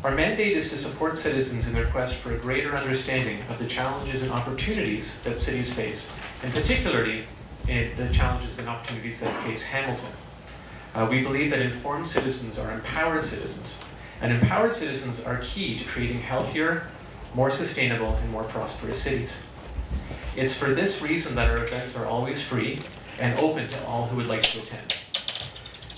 Our mandate is to support citizens in their quest for a greater understanding of the challenges and opportunities that cities face, and particularly the challenges and opportunities that face Hamilton. We believe that informed citizens are empowered citizens, and empowered citizens are key to creating healthier, more sustainable, and more prosperous cities. It's for this reason that our events are always free and open to all who would like to attend.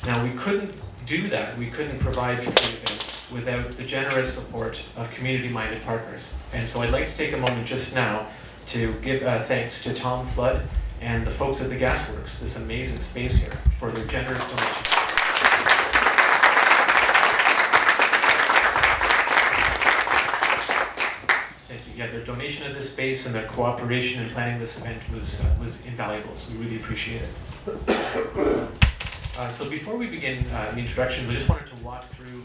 Now, we couldn't do that, we couldn't provide free events without the generous support of community-minded partners. And so I'd like to take a moment just now to give thanks to Tom Flood and the folks at the Gasworks, this amazing space here, for their generous donation. Thank you. Yeah, their donation of this space and their cooperation in planning this event was invaluable, so we really appreciate it. So before we begin the introductions, I just wanted to walk through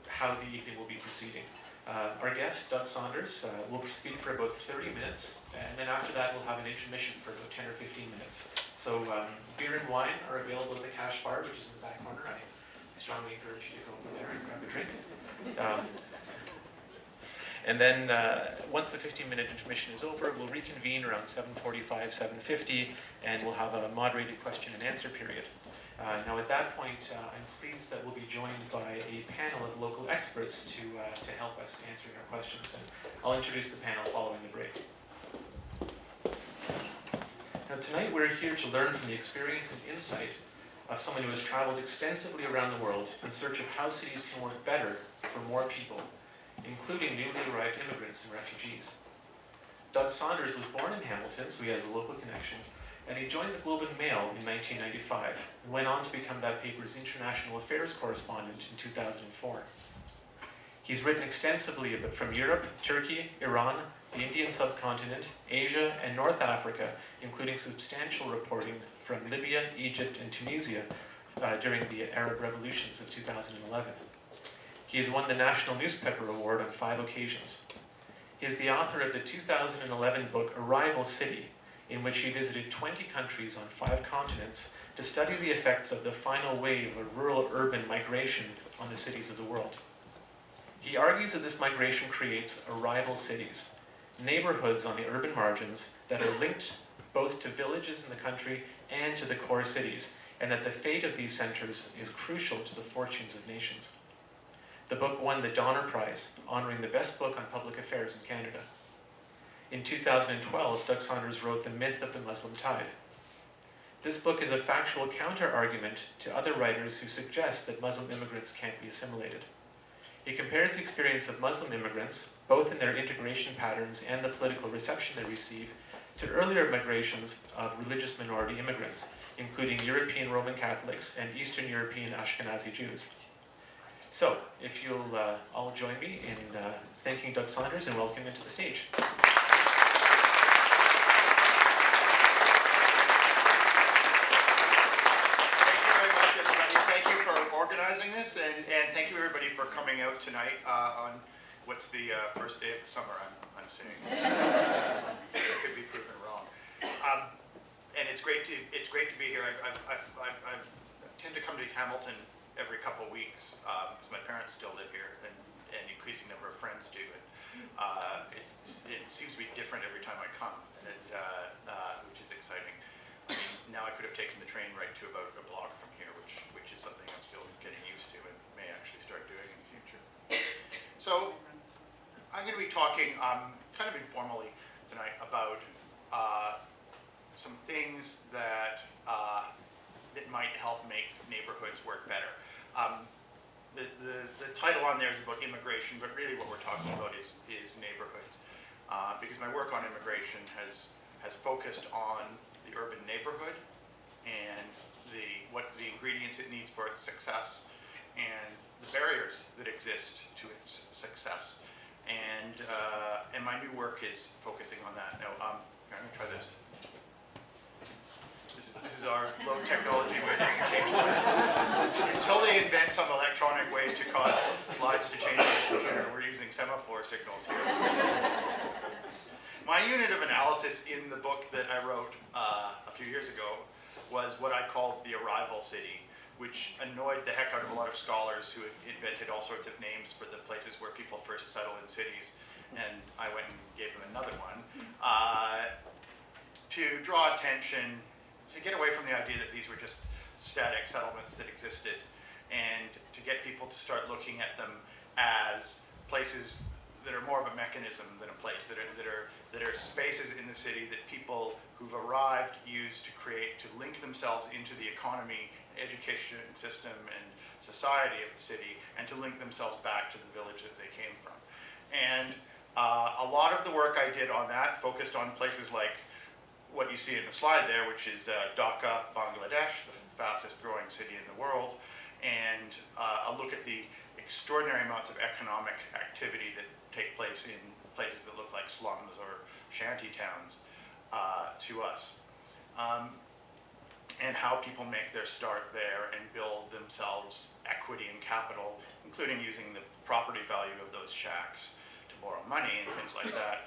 how the evening will be proceeding. Our guest, Doug Saunders, will speak for about 30 minutes, and then after that we'll have an intermission for about 10 or 15 minutes. So beer and wine are available at the cash bar, which is in the back corner. I strongly encourage you to go over there and grab a drink. And then once the 15-minute intermission is over, we'll reconvene around 7:45, 7:50, and we'll have a moderated question and answer period. Now at that point, I'm pleased that we'll be joined by a panel of local experts to help us answering our questions. And I'll introduce the panel following the break. Now tonight we're here to learn from the experience and insight of someone who has traveled extensively around the world in search of how cities can work better for more people, including newly arrived immigrants and refugees. Doug Saunders was born in Hamilton, so he has a local connection, and he joined the Globe and Mail in 1995 and went on to become that paper's international affairs correspondent in 2004. He's written extensively from Europe, Turkey, Iran, the Indian subcontinent, Asia, and North Africa, including substantial reporting from Libya, Egypt, and Tunisia during the Arab revolutions of 2011. He has won the National Newspaper Award on 5 occasions. He is the author of the 2011 book Arrival City, in which he visited 20 countries on 5 continents to study the effects of the final wave of rural-urban migration on the cities of the world. He argues that this migration creates arrival cities, neighborhoods on the urban margins that are linked both to villages in the country and to the core cities, and that the fate of these centers is crucial to the fortunes of nations. The book won the Donner Prize, honoring the best book on public affairs in Canada. In 2012, Doug Saunders wrote The Myth of the Muslim Tide. This book is a factual counter-argument to other writers who suggest that Muslim immigrants can't be assimilated. He compares the experience of Muslim immigrants, both in their integration patterns and the political reception they receive, to earlier migrations of religious minority immigrants, including European Roman Catholics and Eastern European Ashkenazi Jews. So, if you'll all join me in thanking Doug Saunders and welcoming him to the stage. Organizing this, and thank you everybody for coming out tonight on what's the first day of the summer, I'm saying. I could be proven wrong. And it's great to be here. I tend to come to Hamilton every couple of weeks because my parents still live here, and an increasing number of friends do. And it seems to be different every time I come, which is exciting. I mean, now I could have taken the train right to about a block from here, which is something I'm still getting used to and may actually start doing in the future. So I'm going to be talking kind of informally tonight about some things that might help make neighborhoods work better. The title on there is about immigration, but really what we're talking about is neighborhoods, because my work on immigration has focused on the urban neighborhood and what the ingredients it needs for its success and the barriers that exist to its success. And my new work is focusing on that. Now, I'm going to try this. This is our low technology way to change slides. Until they invent some electronic way to cause slides to change on the computer, we're using semaphore signals here. My unit of analysis in the book that I wrote a few years ago was what I called the arrival city, which annoyed the heck out of a lot of scholars who invented all sorts of names for the places where people first settle in cities. And I went and gave them another one, to draw attention, to get away from the idea that these were just static settlements that existed, and to get people to start looking at them as places that are more of a mechanism than a place, that are spaces in the city that people who've arrived use to link themselves into the economy, education system, and society of the city, and to link themselves back to the village that they came from. And a lot of the work I did on that focused on places like what you see in the slide there, which is Dhaka, Bangladesh, the fastest growing city in the world, and a look at the extraordinary amounts of economic activity that take place in places that look like slums or shanty towns to us, and how people make their start there and build themselves equity and capital, including using the property value of those shacks to borrow money and things like that,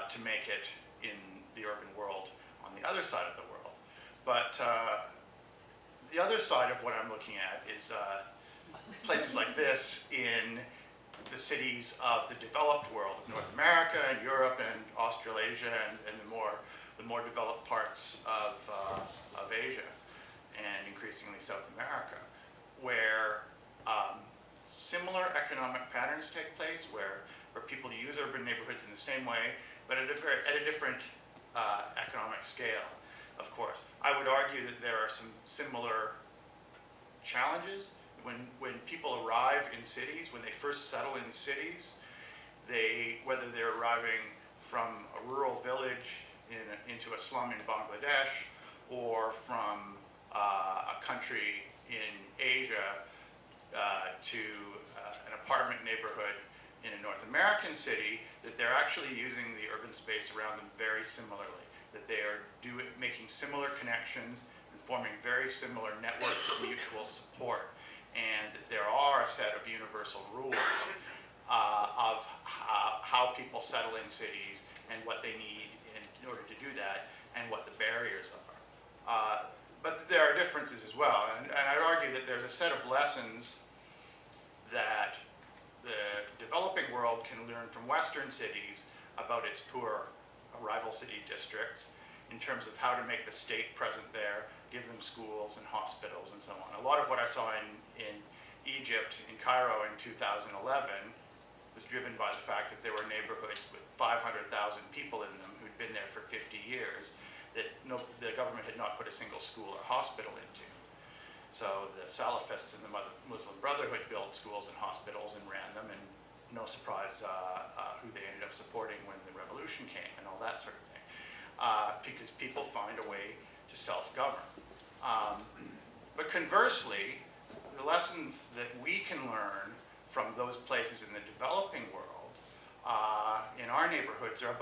to make it in the urban world on the other side of the world. But the other side of what I'm looking at is places like this in the cities of the developed world, of North America and Europe and Australasia and the more developed parts of Asia and increasingly South America, where similar economic patterns take place, where people use urban neighborhoods in the same way, but at a different economic scale, of course. I would argue that there are some similar challenges. When people arrive in cities, when they first settle in cities, whether they're arriving from a rural village into a slum in Bangladesh, or from a country in Asia to an apartment neighborhood in a North American city, that they're actually using the urban space around them very similarly, that they are making similar connections and forming very similar networks of mutual support, and that there are a set of universal rules of how people settle in cities and what they need in order to do that, and what the barriers are. But there are differences as well, and I'd argue that there's a set of lessons that the developing world can learn from Western cities about its poor rival city districts in terms of how to make the state present there, give them schools and hospitals and so on. A lot of what I saw in Egypt, in Cairo in 2011, was driven by the fact that there were neighborhoods with 500,000 people in them who'd been there for 50 years that the government had not put a single school or hospital into. So the Salafists and the Muslim Brotherhood built schools and hospitals and ran them, and no surprise who they ended up supporting when the revolution came and all that sort of thing. Because people find a way to self-govern. But conversely, the lessons that we can learn from those places in the developing world in our neighborhoods are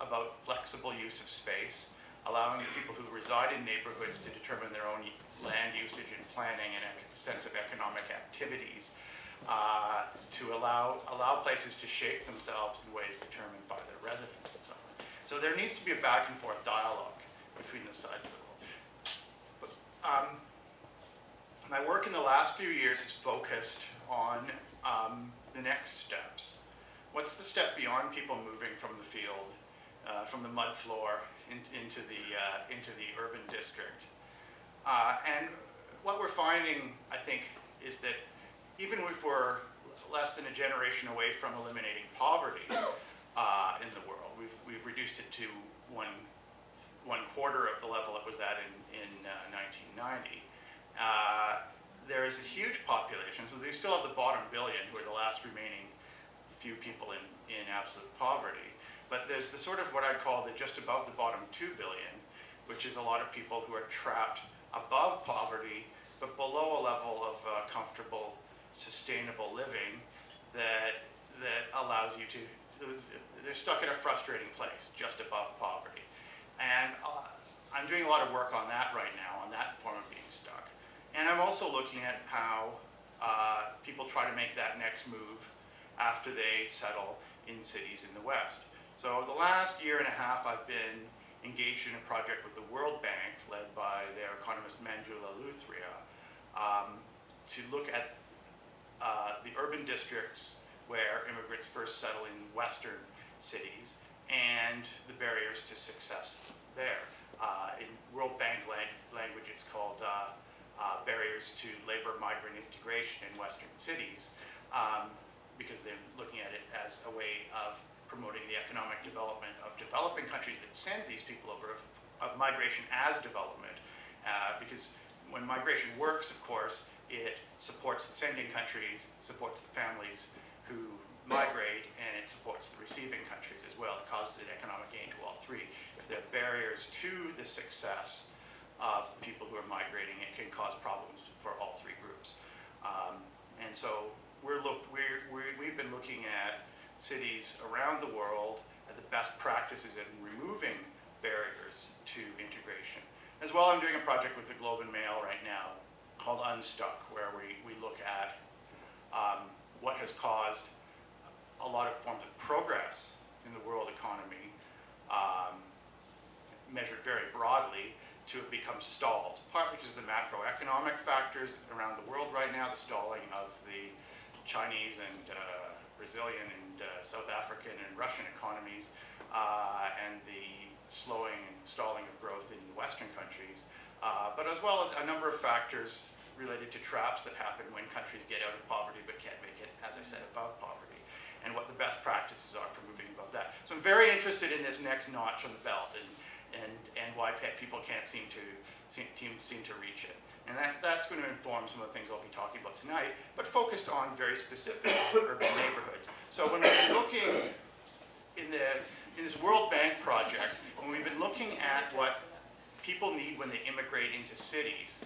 about flexible use of space, allowing the people who reside in neighborhoods to determine their own land usage and planning and a sense of economic activities, to allow places to shape themselves in ways determined by their residents and so on. So there needs to be a back and forth dialogue between those sides of the world. But, my work in the last few years has focused on the next steps. What's the step beyond people moving from the field, from the mud floor into the urban district? And what we're finding, I think, is that even if we're less than a generation away from eliminating poverty in the world, we've reduced it to one quarter of the level it was at in 1990. There is a huge population, so they still have the bottom billion, who are the last remaining few people in absolute poverty. But there's the sort of what I'd call the just above the bottom 2 billion, which is a lot of people who are trapped above poverty, but below a level of comfortable, sustainable living that allows you to, they're stuck in a frustrating place just above poverty. And I'm doing a lot of work on that right now, on that form of being stuck. And I'm also looking at how people try to make that next move after they settle in cities in the West. So the last year and a half I've been engaged in a project with the World Bank, led by their economist Manjula Luthria, to look at the urban districts where immigrants first settle in Western cities and the barriers to success there. In World Bank language, it's called barriers to labor migrant integration in Western cities, because they're looking at it as a way of promoting the economic development of developing countries that send these people over, of migration as development. Because when migration works, of course, it supports the sending countries, supports the families who migrate, and it supports the receiving countries as well. It causes an economic gain to all three. If there are barriers to the success of the people who are migrating, it can cause problems for all three groups. And so we've been looking at cities around the world at the best practices in removing barriers to integration. As well, I'm doing a project with the Globe and Mail right now called Unstuck, where we look at what has caused a lot of forms of progress in the world economy, measured very broadly, to have become stalled, partly because of the macroeconomic factors around the world right now, the stalling of the Chinese and Brazilian and South African and Russian economies, and the slowing and stalling of growth in the Western countries, but as well as a number of factors related to traps that happen when countries get out of poverty but can't make it, as I said, above poverty, and what the best practices are for moving above that. So I'm very interested in this next notch on the belt, and why people can't seem to reach it. And that's going to inform some of the things I'll be talking about tonight, but focused on very specific urban neighborhoods. So when we've been looking in this World Bank project, when we've been looking at what people need when they immigrate into cities,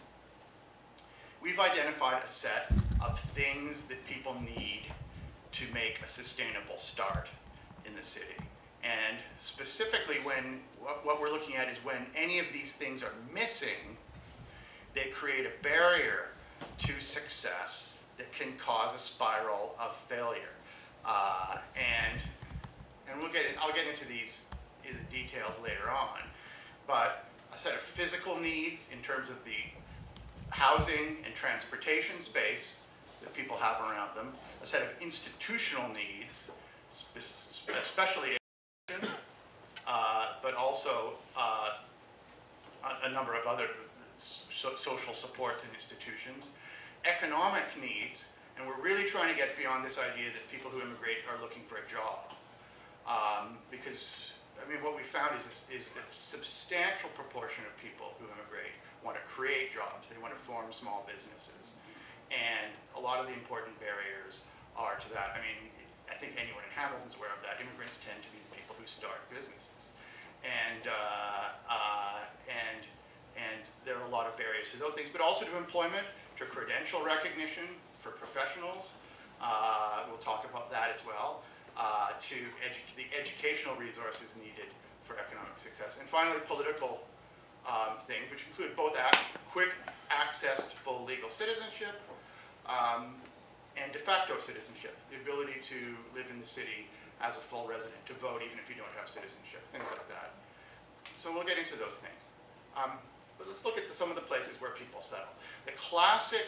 we've identified a set of things that people need to make a sustainable start in the city. And specifically, what we're looking at is when any of these things are missing, they create a barrier to success that can cause a spiral of failure. And I'll get into these in the details later on. But a set of physical needs in terms of the housing and transportation space that people have around them, a set of institutional needs, especially education, but also a number of other social supports and institutions, economic needs, and we're really trying to get beyond this idea that people who immigrate are looking for a job. Because, I mean, what we found is a substantial proportion of people who immigrate want to create jobs, they want to form small businesses. And a lot of the important barriers are to that. I mean, I think anyone in Hamilton's aware of that. Immigrants tend to be the people who start businesses. And there are a lot of barriers to those things, but also to employment, to credential recognition for professionals. We'll talk about that as well. To the educational resources needed for economic success. And finally, political things, which include both quick access to full legal citizenship and de facto citizenship, the ability to live in the city as a full resident, to vote even if you don't have citizenship, things like that. So we'll get into those things. But let's look at some of the places where people settle. The classic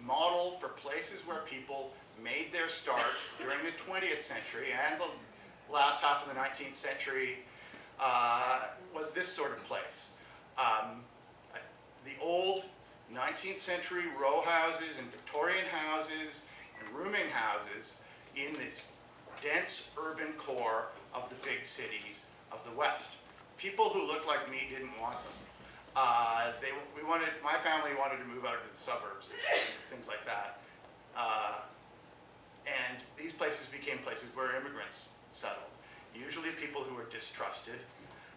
model for places where people made their start during the 20th century and the last half of the 19th century was this sort of place. The old 19th century row houses and Victorian houses and rooming houses in this dense urban core of the big cities of the West. People who looked like me didn't want them. My family wanted to move out into the suburbs and things like that. And these places became places where immigrants settled. Usually people who were distrusted,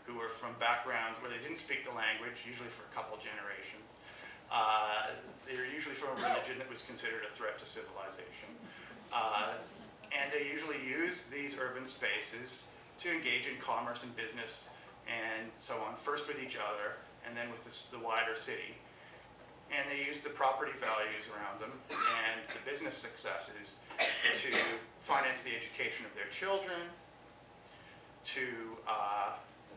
who were from backgrounds where they didn't speak the language, usually for a couple generations. They were usually from a religion that was considered a threat to civilization. And they usually used these urban spaces to engage in commerce and business and so on, first with each other and then with the wider city. And they used the property values around them and the business successes to finance the education of their children, to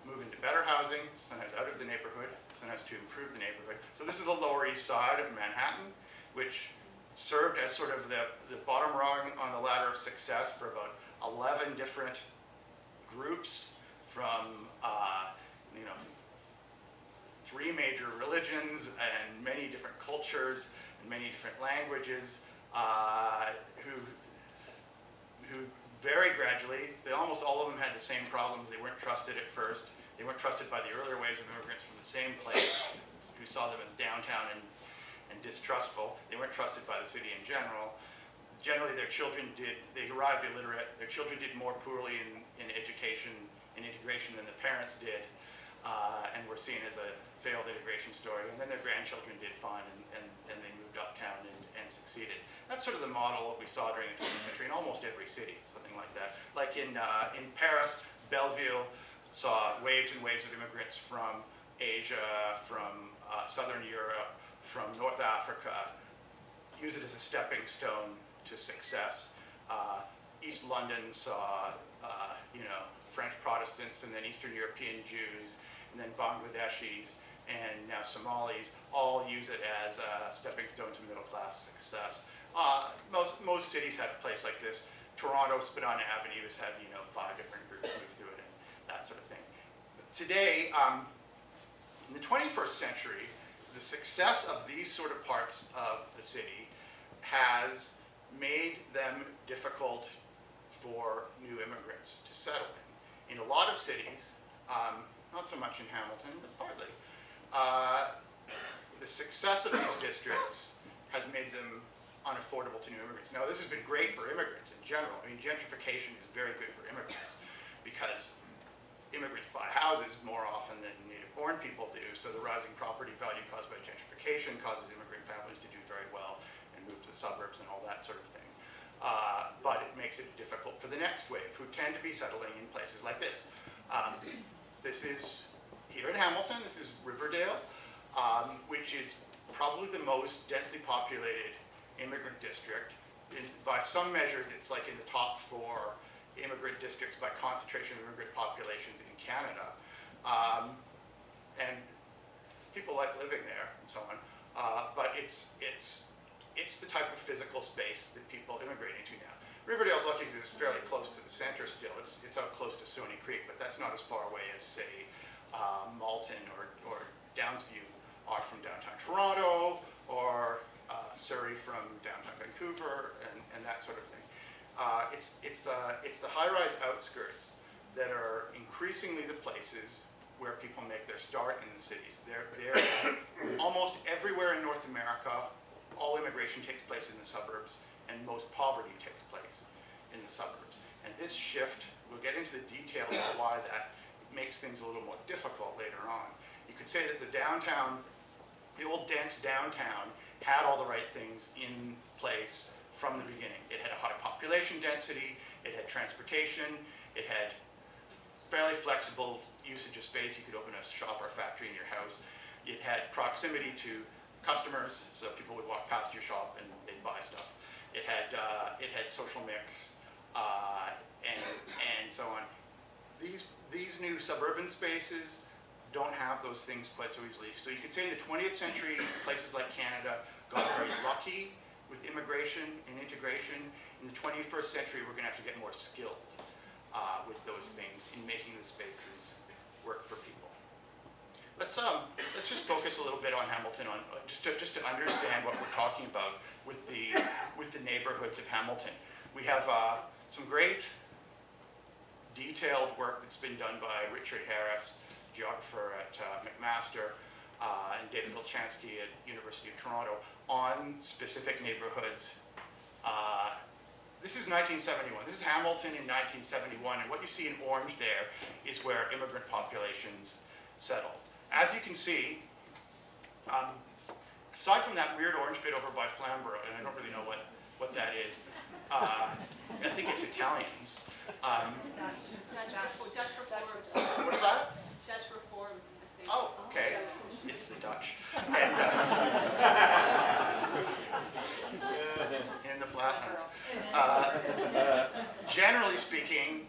move into better housing, sometimes out of the neighborhood, sometimes to improve the neighborhood. So this is the Lower East Side of Manhattan, which served as sort of the bottom rung on the ladder of success for about 11 different groups from, 3 major religions and many different cultures and many different languages, who very gradually, almost all of them had the same problems. They weren't trusted at first. They weren't trusted by the earlier waves of immigrants from the same place, who saw them as downtown and distrustful. They weren't trusted by the city in general. Generally, they arrived illiterate. Their children did more poorly in education and integration than the parents did, and were seen as a failed integration story. And then their grandchildren did fine, and they moved uptown and succeeded. That's sort of the model that we saw during the 20th century in almost every city, something like that. Like in Paris, Belleville saw waves and waves of immigrants from Asia, from Southern Europe, from North Africa, use it as a stepping stone to success. East London saw, French Protestants, and then Eastern European Jews, and then Bangladeshis, and now Somalis, all use it as a stepping stone to middle class success. Most cities had a place like this. Toronto, Spadina Avenue has had, 5 different groups move through it and that sort of thing. But today, in the 21st century, the success of these sort of parts of the city has made them difficult for new immigrants to settle in. In a lot of cities, not so much in Hamilton, but partly, the success of these districts has made them unaffordable to new immigrants. Now, this has been great for immigrants in general. I mean, gentrification is very good for immigrants because immigrants buy houses more often than native-born people do, so the rising property value caused by gentrification causes immigrant families to do very well and move to the suburbs and all that sort of thing. But it makes it difficult for the next wave, who tend to be settling in places like this. This is here in Hamilton. This is Riverdale, which is probably the most densely populated immigrant district. By some measures, it's like in the top 4 immigrant districts by concentration of immigrant populations in Canada. And people like living there and so on. But it's the type of physical space that people immigrate into now. Riverdale's lucky because it's fairly close to the center still. It's out close to Stony Creek, but that's not as far away as, say, Malton or Downsview are from downtown Toronto, or Surrey from downtown Vancouver, and that sort of thing. It's the high-rise outskirts that are increasingly the places where people make their start in the cities. They're almost everywhere in North America. All immigration takes place in the suburbs, and most poverty takes place in the suburbs. And this shift, we'll get into the details of why that makes things a little more difficult later on. You could say that the old dense downtown had all the right things in place from the beginning. It had a high population density, it had transportation, it had fairly flexible usage of space. You could open a shop or a factory in your house. It had proximity to customers, so people would walk past your shop and they'd buy stuff. It had social mix, and so on. These new suburban spaces don't have those things quite so easily. So you could say in the 20th century, places like Canada got very lucky with immigration and integration. In the 21st century, we're going to have to get more skilled with those things in making the spaces work for people. Let's just focus a little bit on Hamilton, just to understand what we're talking about with the neighborhoods of Hamilton. We have some great detailed work that's been done by Richard Harris, geographer at McMaster, and David Wilchansky at University of Toronto on specific neighborhoods. This is 1971. This is Hamilton in 1971, and what you see in orange there is where immigrant populations settled. As you can see, aside from that weird orange bit over by Flamborough, and I don't really know what that is, I think it's Italians. Dutch Reformed. What is that? Dutch Reformed, I think. Oh, okay. It's the Dutch. And in the flatlands. Generally speaking,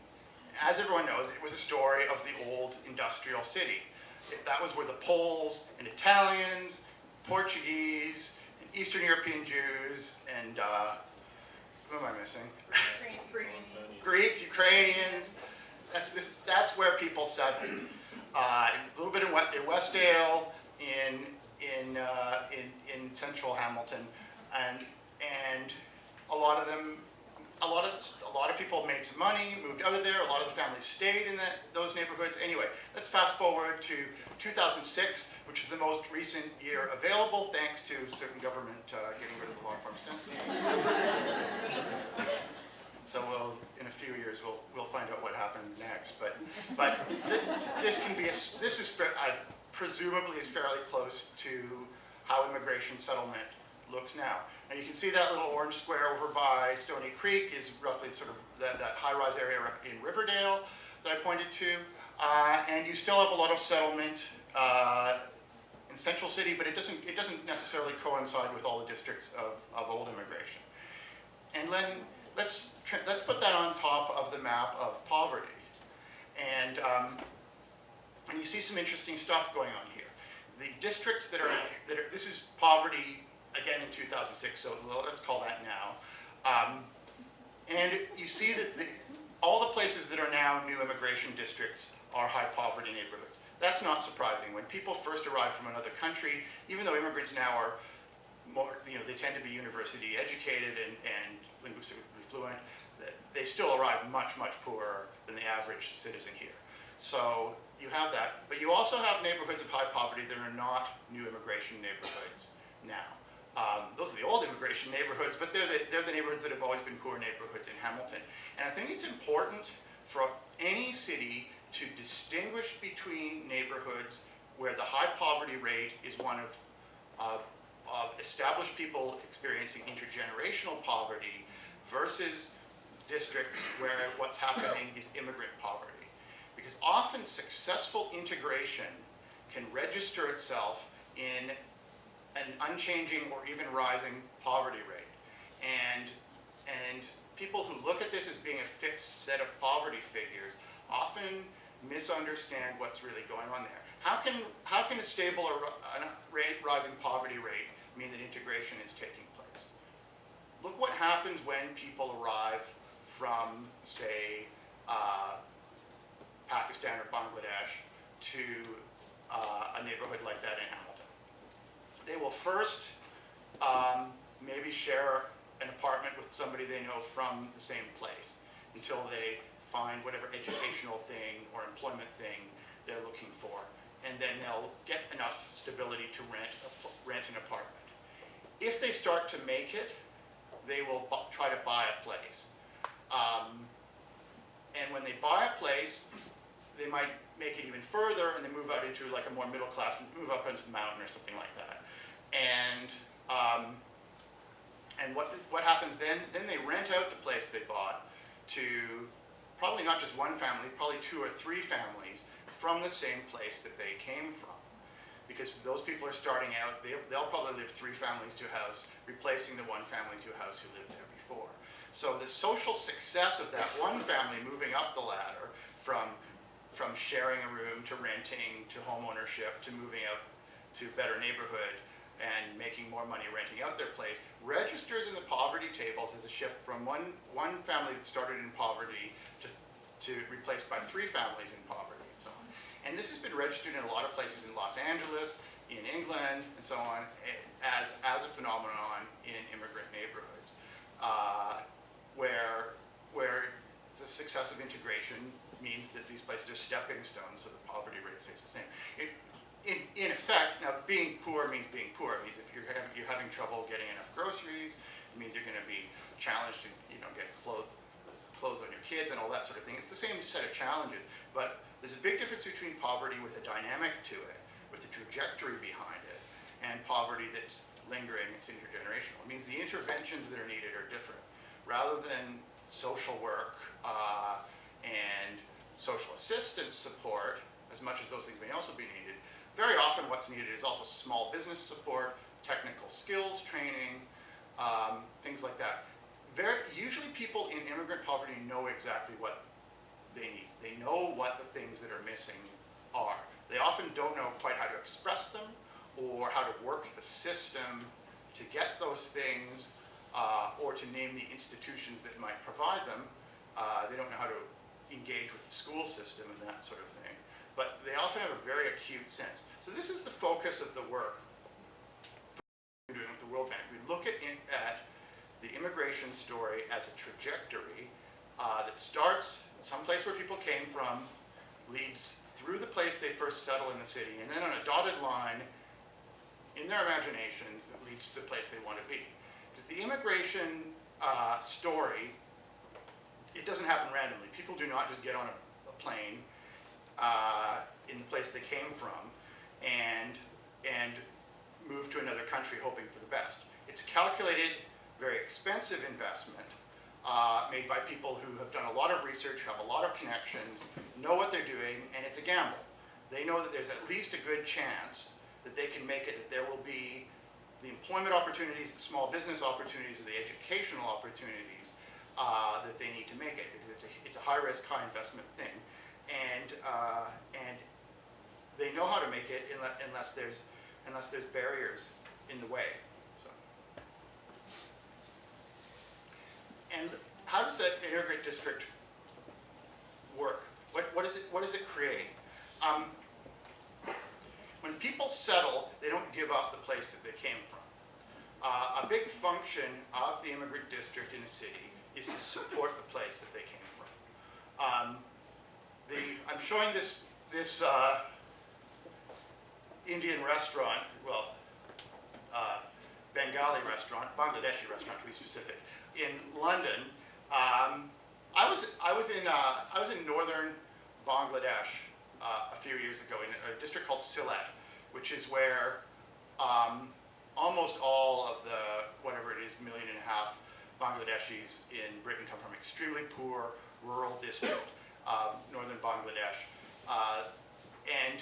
as everyone knows, it was a story of the old industrial city. That was where the Poles and Italians, Portuguese, and Eastern European Jews, and who am I missing? Greeks, Ukrainians. That's where people settled. A little bit in Westdale, in central Hamilton, and a lot of people made some money, moved out of there. A lot of the families stayed in those neighborhoods. Anyway, let's fast forward to 2006, which is the most recent year available, thanks to certain government getting rid of the long-form census. So in a few years, we'll find out what happened next. But presumably is fairly close to how immigration settlement looks now. Now you can see that little orange square over by Stony Creek is roughly sort of that high-rise area in Riverdale that I pointed to. And you still have a lot of settlement in Central City, but it doesn't necessarily coincide with all the districts of old immigration. And then let's put that on top of the map of poverty. And you see some interesting stuff going on here. The districts that are this is poverty again in 2006, so let's call that now. And you see that all the places that are now new immigration districts are high poverty neighborhoods. That's not surprising. When people first arrive from another country, even though immigrants now are more, they tend to be university educated and linguistically fluent, they still arrive much, much poorer than the average citizen here. So you have that, but you also have neighborhoods of high poverty that are not new immigration neighborhoods now. Those are the old immigration neighborhoods, but they're the neighborhoods that have always been poor neighborhoods in Hamilton. And I think it's important for any city to distinguish between neighborhoods where the high poverty rate is one of established people experiencing intergenerational poverty versus districts where what's happening is immigrant poverty. Because often successful integration can register itself in an unchanging or even rising poverty rate. And people who look at this as being a fixed set of poverty figures often misunderstand what's really going on there. How can a stable or rising poverty rate mean that integration is taking place? Look what happens when people arrive from, say, Pakistan or Bangladesh to a neighborhood like that in Hamilton. They will first maybe share an apartment with somebody they know from the same place until they find whatever educational thing or employment thing they're looking for. And then they'll get enough stability to rent an apartment. If they start to make it, they will try to buy a place. And when they buy a place, they might make it even further and then move out into like a more middle class, move up into the mountain or something like that. And what happens then? Then they rent out the place they bought to probably not just one family, probably 2 or 3 families from the same place that they came from. Because those people are starting out, they'll probably live 3 families to a house, replacing the one family to a house who lived there before. So the social success of that one family moving up the ladder from sharing a room to renting to home ownership to moving out to a better neighborhood and making more money renting out their place registers in the poverty tables as a shift from one family that started in poverty to replaced by 3 families in poverty and so on. And this has been registered in a lot of places in Los Angeles, in England, and so on, as a phenomenon in immigrant neighborhoods, where the success of integration means that these places are stepping stones, so the poverty rate stays the same. In effect, now being poor means being poor. It means if you're having trouble getting enough groceries, it means you're going to be challenged to get clothes on your kids and all that sort of thing. It's the same set of challenges, but there's a big difference between poverty with a dynamic to it, with a trajectory behind it, and poverty that's lingering, it's intergenerational. It means the interventions that are needed are different. Rather than social work and social assistance support, as much as those things may also be needed, very often what's needed is also small business support, technical skills training, things like that. Usually people in immigrant poverty know exactly what they need. They know what the things that are missing are. They often don't know quite how to express them or how to work the system to get those things or to name the institutions that might provide them. They don't know how to engage with the school system and that sort of thing. But they often have a very acute sense. So this is the focus of the work we're doing with the World Bank. We look at the immigration story as a trajectory that starts someplace where people came from, leads through the place they first settle in the city, and then on a dotted line in their imaginations that leads to the place they want to be. Because the immigration story, it doesn't happen randomly. People do not just get on a plane in the place they came from and move to another country hoping for the best. It's a calculated, very expensive investment made by people who have done a lot of research, have a lot of connections, know what they're doing, and it's a gamble. They know that there's at least a good chance that they can make it, that there will be the employment opportunities, the small business opportunities, or the educational opportunities that they need to make it, because it's a high risk, high investment thing. And they know how to make it unless there's barriers in the way. So. And how does that integrated district work? What does it create? When people settle, they don't give up the place that they came from. A big function of the immigrant district in a city is to support the place that they came from. I'm showing this Indian restaurant, well, Bengali restaurant, Bangladeshi restaurant to be specific, in London. I was in northern Bangladesh a few years ago in a district called Sylhet, which is where almost all of the, whatever it is, 1.5 million Bangladeshis in Britain come from. Extremely poor rural district of northern Bangladesh. And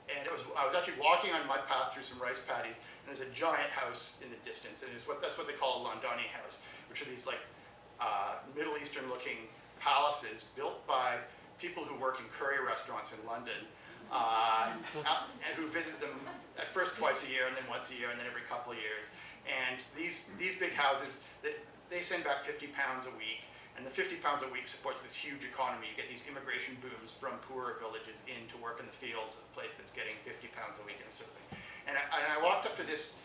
I was actually walking on my path through some rice paddies, and there's a giant house in the distance, and that's what they call a Londani house, which are these like Middle Eastern looking palaces built by people who work in curry restaurants in London, and who visit them at first twice a year, and then once a year, and then every couple of years. And these big houses, they send back 50 pounds a week, and the 50 pounds a week supports this huge economy. You get these immigration booms from poorer villages in to work in the fields of a place that's getting 50 pounds a week and sort of thing. And I walked up to this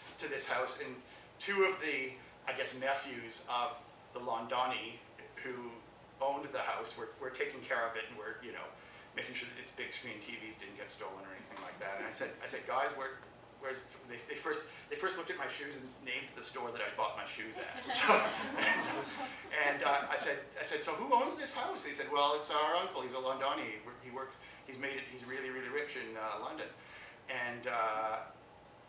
house, and two of the, I guess, nephews of the Londani who owned the house were taking care of it, and were, you know, making sure that its big screen TVs didn't get stolen or anything like that. And I said, guys, they first looked at my shoes and named the store that I bought my shoes at. So, and I said, so who owns this house? They said, well, it's our uncle. He's a Londani. He's really, really rich in London. And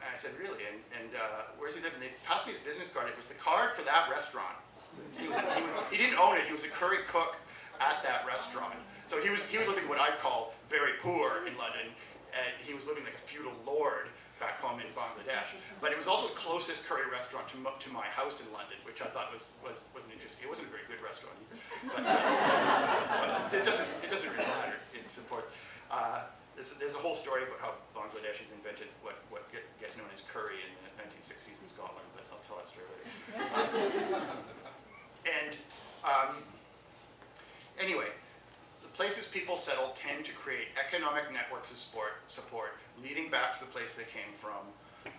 I said, really? And where's he live? And they passed me his business card. It was the card for that restaurant. He didn't own it. He was a curry cook at that restaurant. So he was living what I'd call very poor in London, and he was living like a feudal lord back home in Bangladesh. But it was also the closest curry restaurant to my house in London, which I thought was an interesting. It wasn't a very good restaurant either, but it doesn't really matter. It supports. There's a whole story about how Bangladeshis invented what gets known as curry in the 1960s in Scotland, but I'll tell that story later. Anyway, the places people settle tend to create economic networks of support leading back to the place they came from,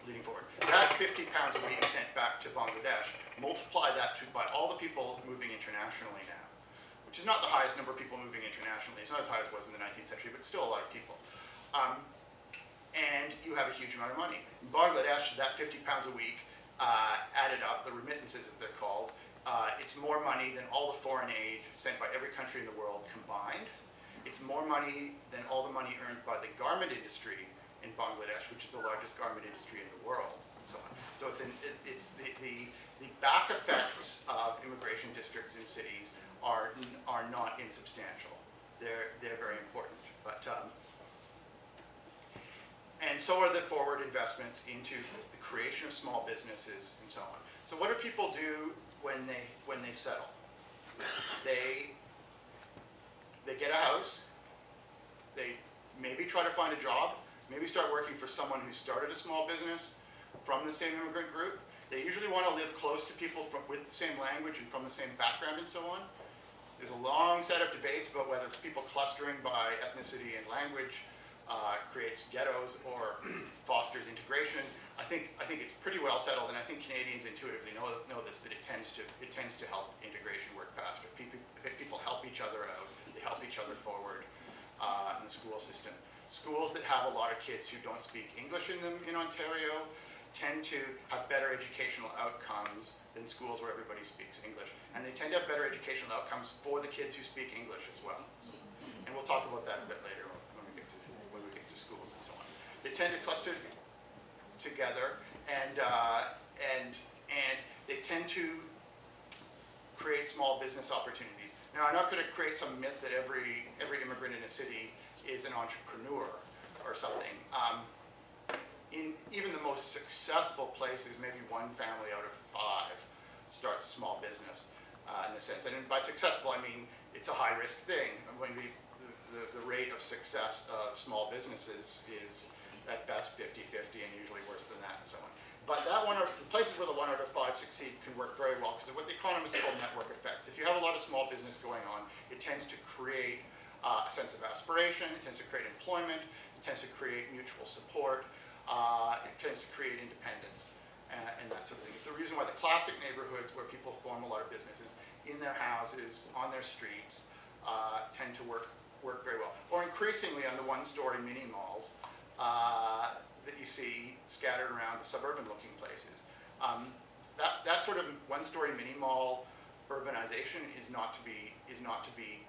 leading forward. That 50 pounds a week sent back to Bangladesh, multiply that by all the people moving internationally now, which is not the highest number of people moving internationally. It's not as high as it was in the 19th century, but still a lot of people. And you have a huge amount of money. In Bangladesh, that 50 pounds a week added up, the remittances as they're called, it's more money than all the foreign aid sent by every country in the world combined. It's more money than all the money earned by the garment industry in Bangladesh, which is the largest garment industry in the world, and so on. So it's the back effects of immigration districts in cities are not insubstantial. They're very important. But and so are the forward investments into the creation of small businesses and so on. So what do people do when they settle? They get a house. They maybe try to find a job. Maybe start working for someone who started a small business from the same immigrant group. They usually want to live close to people with the same language and from the same background and so on. There's a long set of debates about whether people clustering by ethnicity and language creates ghettos or fosters integration. I think it's pretty well settled, and I think Canadians intuitively know this, that it tends to help integration work faster. People help each other out, they help each other forward in the school system. Schools that have a lot of kids who don't speak English in them in Ontario tend to have better educational outcomes than schools where everybody speaks English. And they tend to have better educational outcomes for the kids who speak English as well. And we'll talk about that a bit later when we get to schools and so on. They tend to cluster together and they tend to create small business opportunities. Now, I'm not going to create some myth that every immigrant in a city is an entrepreneur or something. In even the most successful places, maybe one family out of 5 starts a small business in this sense. And by successful, I mean it's a high-risk thing. The rate of success of small businesses is at best 50-50 and usually worse than that and so on. But the places where the 1 out of 5 succeed can work very well because of what the economists call network effects. If you have a lot of small business going on, it tends to create a sense of aspiration, it tends to create employment, it tends to create mutual support, it tends to create independence and that sort of thing. It's the reason why the classic neighborhoods where people form a lot of businesses in their houses, on their streets, tend to work very well. Or increasingly on the one-story mini malls that you see scattered around the suburban-looking places. That sort of one-story mini mall urbanization is not to be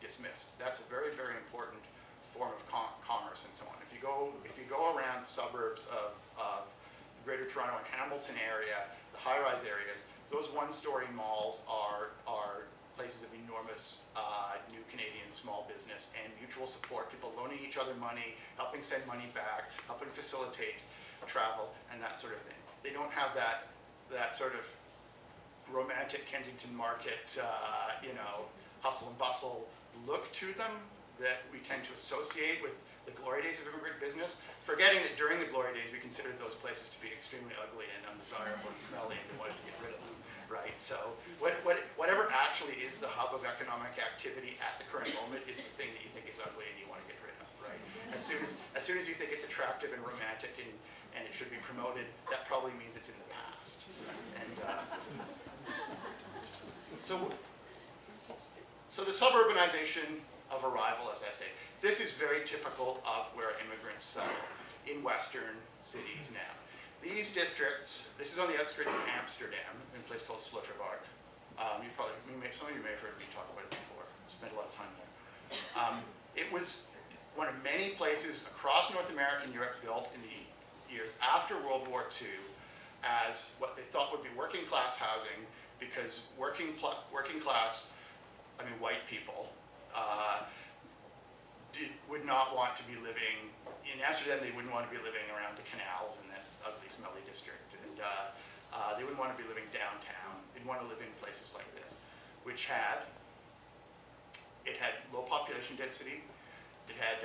dismissed. That's a very, very important form of commerce and so on. If you go around the suburbs of the Greater Toronto and Hamilton area, the high-rise areas, those one-story malls are places of enormous new Canadian small business and mutual support, people loaning each other money, helping send money back, helping facilitate travel and that sort of thing. They don't have that sort of romantic Kensington Market, hustle and bustle look to them that we tend to associate with the glory days of immigrant business, forgetting that during the glory days we considered those places to be extremely ugly and undesirable and smelly and we wanted to get rid of them, right? So whatever actually is the hub of economic activity at the current moment is the thing that you think is ugly and you want to get rid of, right? As soon as you think it's attractive and romantic and it should be promoted, that probably means it's in the past. And so the suburbanization of arrival, as I say, this is very typical of where immigrants settle in Western cities now. These districts, this is on the outskirts of Amsterdam, in a place called Sloterdijk. Some of you may have heard me talk about it before. I spent a lot of time there. It was one of many places across North America and Europe built in the years after World War II as what they thought would be working class housing, because working class, white people, would not want to be living in Amsterdam. They wouldn't want to be living around the canals in that ugly, smelly district, and they wouldn't want to be living downtown. They'd want to live in places like this, which had low population density. It had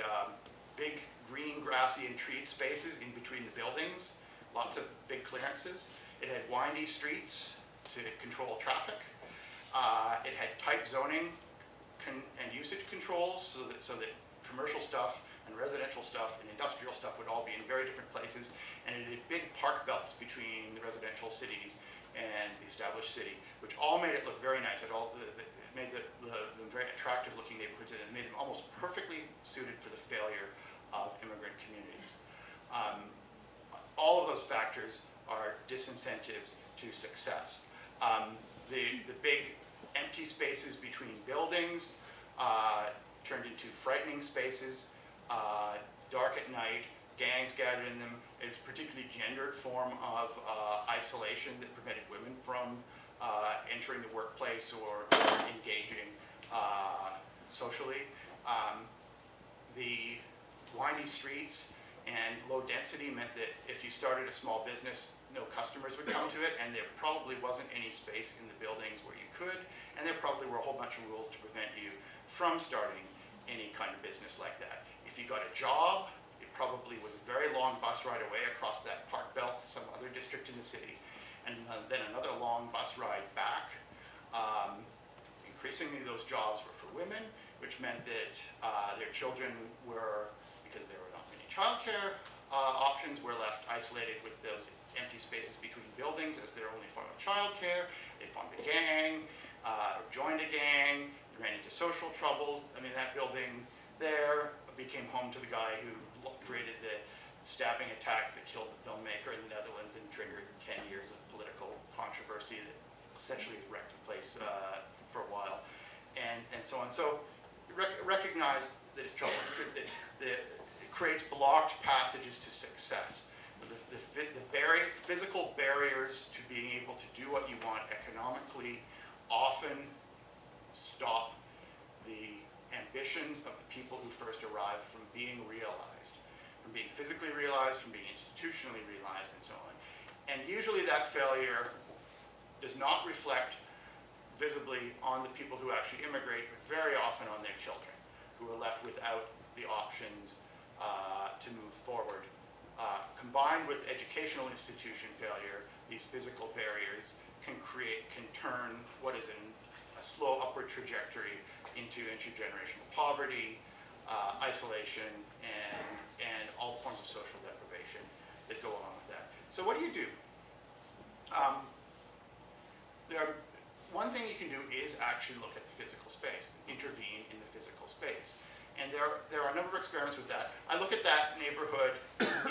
big green, grassy, and treed spaces in between the buildings, lots of big clearances. It had windy streets to control traffic. It had tight zoning and usage controls so that commercial stuff and residential stuff and industrial stuff would all be in very different places. And it had big park belts between the residential cities and the established city, which all made it look very nice. It made them very attractive looking neighborhoods, and it made them almost perfectly suited for the failure of immigrant communities. All of those factors are disincentives to success. The big empty spaces between buildings turned into frightening spaces, dark at night, gangs gathered in them. It was a particularly gendered form of isolation that prevented women from entering the workplace or engaging socially. The windy streets and low density meant that if you started a small business, no customers would come to it, and there probably wasn't any space in the buildings where you could, and there probably were a whole bunch of rules to prevent you from starting any kind of business like that. If you got a job, it probably was a very long bus ride away across that park belt to some other district in the city. and then another long bus ride back. Increasingly, those jobs were for women, which meant that their children were, because there were not many childcare options, were left isolated with those empty spaces between buildings as their only form of childcare. They formed a gang, joined a gang, ran into social troubles. I mean, that building there became home to the guy who created the stabbing attack that killed the filmmaker in the Netherlands and triggered 10 years of political controversy that essentially has wrecked the place for a while, and so on. So recognize that it's trouble. It creates blocked passages to success. The physical barriers to being able to do what you want economically often stop the ambitions of the people who first arrive from being realized, from being physically realized, from being institutionally realized, and so on. And usually that failure does not reflect visibly on the people who actually immigrate, but very often on their children, who are left without the options to move forward. Combined with educational institution failure, these physical barriers can turn what is a slow upward trajectory into intergenerational poverty, isolation, and all forms of social deprivation that go along with that. So what do you do? One thing you can do is actually look at the physical space, intervene in the physical space. And there are a number of experiments with that. I look at that neighborhood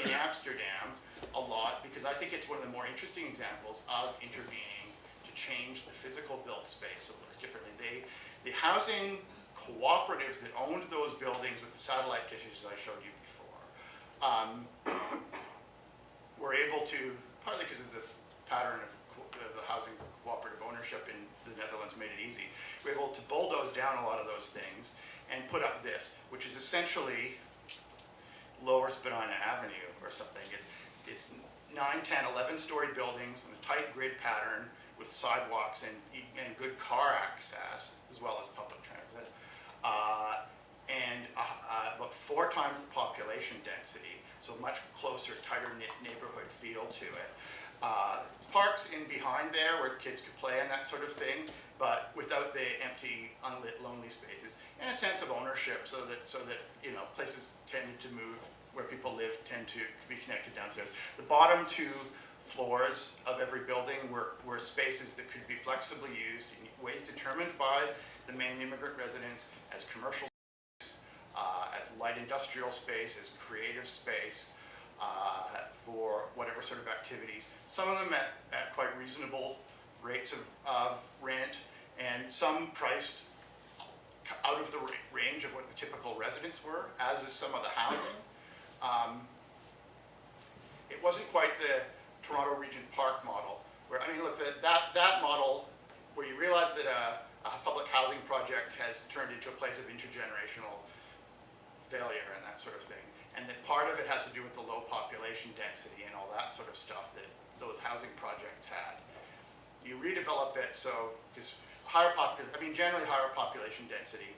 in Amsterdam a lot because I think it's one of the more interesting examples of intervening to change the physical built space so it looks differently. The housing cooperatives that owned those buildings with the satellite dishes I showed you before were able to, partly because of the pattern of the housing cooperative ownership in the Netherlands made it easy, we're able to bulldoze down a lot of those things and put up this, which is essentially Lower Spadina Avenue or something. It's 9, 10, 11-story buildings in a tight grid pattern with sidewalks and good car access, as well as public transit, and about 4 times the population density, so much closer, tighter knit neighborhood feel to it. Parks in behind there where kids could play and that sort of thing, but without the empty, unlit, lonely spaces, and a sense of ownership, so that places tended to move where people live tend to be connected downstairs. The bottom 2 floors of every building were spaces that could be flexibly used in ways determined by the mainly immigrant residents as commercial space, as light industrial space, as creative space, for whatever sort of activities. Some of them at quite reasonable rates of rent, and some priced out of the range of what the typical residents were, as is some of the housing. It wasn't quite the Toronto Regent Park model, where, I mean, look, that model, where you realize that a public housing project has turned into a place of intergenerational failure and that sort of thing, and that part of it has to do with the low population density and all that sort of stuff that those housing projects had. You redevelop it so, because generally higher population density,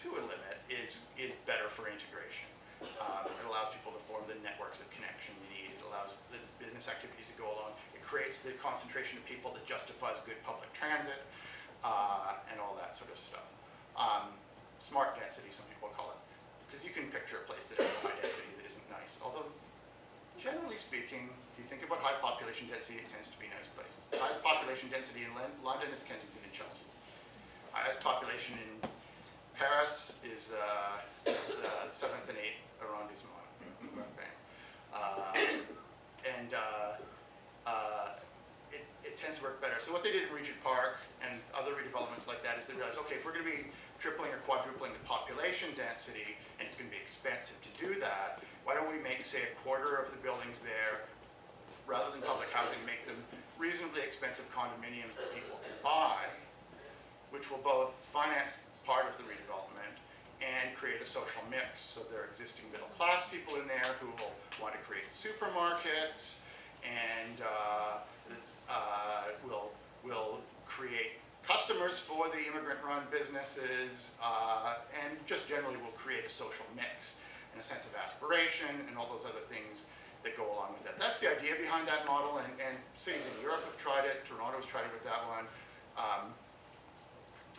to a limit, is better for integration. It allows people to form the networks of connection you need. It allows the business activities to go along. It creates the concentration of people that justifies good public transit, and all that sort of stuff. Smart density, some people call it, because you can picture a place that has a high density that isn't nice. Although, generally speaking, if you think about high population density, it tends to be nice places. The highest population density in London is Kensington and Chelsea. Highest population in Paris is 7th and 8th arrondissement, West Bank. It tends to work better. So what they did in Regent Park and other redevelopments like that is they realized, okay, if we're going to be tripling or quadrupling the population density, and it's going to be expensive to do that, why don't we make, say, a quarter of the buildings there, rather than public housing, make them reasonably expensive condominiums that people can buy, which will both finance part of the redevelopment and create a social mix. So there are existing middle class people in there who will want to create supermarkets, and will create customers for the immigrant-run businesses, and just generally will create a social mix and a sense of aspiration and all those other things that go along with that. That's the idea behind that model, and cities in Europe have tried it. Toronto's tried it with that one.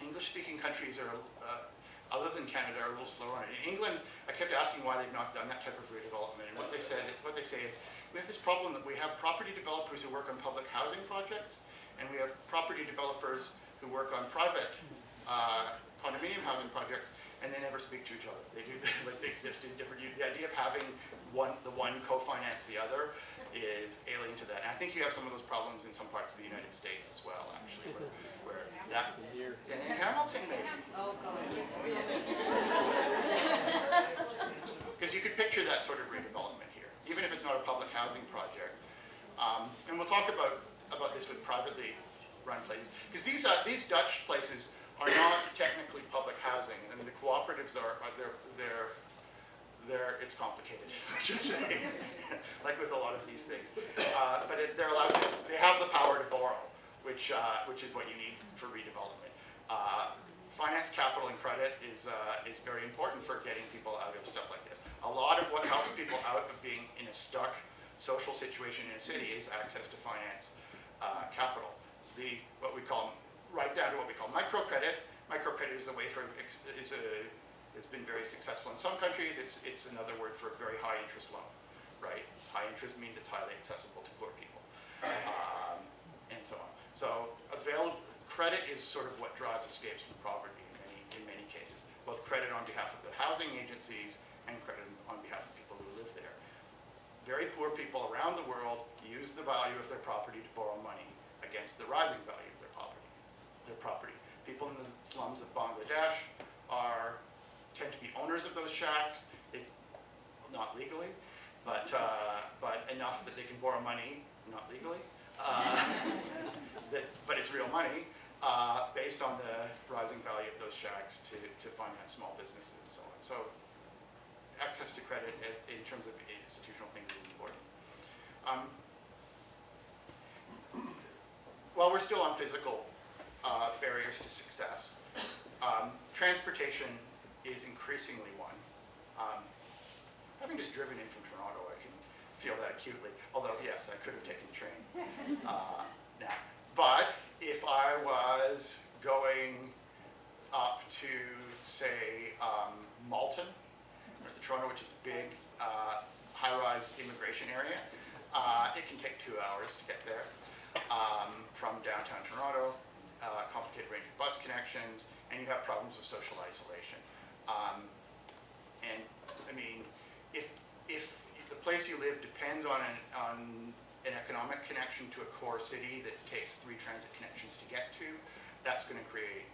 English-speaking countries are, other than Canada, are a little slower on it. In England, I kept asking why they've not done that type of redevelopment, and what they say is, we have this problem that we have property developers who work on public housing projects, and we have property developers who work on private condominium housing projects, and they never speak to each other. They do, like, they exist in different, the idea of having the one co-finance the other is alien to that. And I think you have some of those problems in some parts of the United States as well, actually, where that, and in Hamilton maybe. Oh, God, yes. Because you could picture that sort of redevelopment here, even if it's not a public housing project. And we'll talk about this with privately run places, because these Dutch places are not technically public housing. I mean, the cooperatives it's complicated, I should say, like with a lot of these things. But they're allowed to, they have the power to borrow, which is what you need for redevelopment. Finance, capital, and credit is very important for getting people out of stuff like this. A lot of what helps people out of being in a stuck social situation in a city is access to finance, capital. What we call, right down to what we call microcredit. Microcredit is a way for, it's been very successful in some countries. It's another word for a very high interest loan, right? High interest means it's highly accessible to poor people, and so on. So credit is sort of what drives escapes from poverty in many cases. Both credit on behalf of the housing agencies and credit on behalf of people who live there. Very poor people around the world use the value of their property to borrow money against the rising value of their property. People in the slums of Bangladesh tend to be owners of those shacks, not legally, but enough that they can borrow money, not legally, but it's real money, based on the rising value of those shacks to finance small businesses and so on. So access to credit in terms of institutional things is important. While we're still on physical barriers to success, transportation is increasingly one. Having just driven in from Toronto, I can feel that acutely. Although, yes, I could have taken the train now. But if I was going up to, say, Malton, north of Toronto, which is a big high-rise immigration area, it can take 2 hours to get there from downtown Toronto. Complicated range of bus connections, and you have problems with social isolation. And I mean, if the place you live depends on an economic connection to a core city that takes 3 transit connections to get to, that's going to create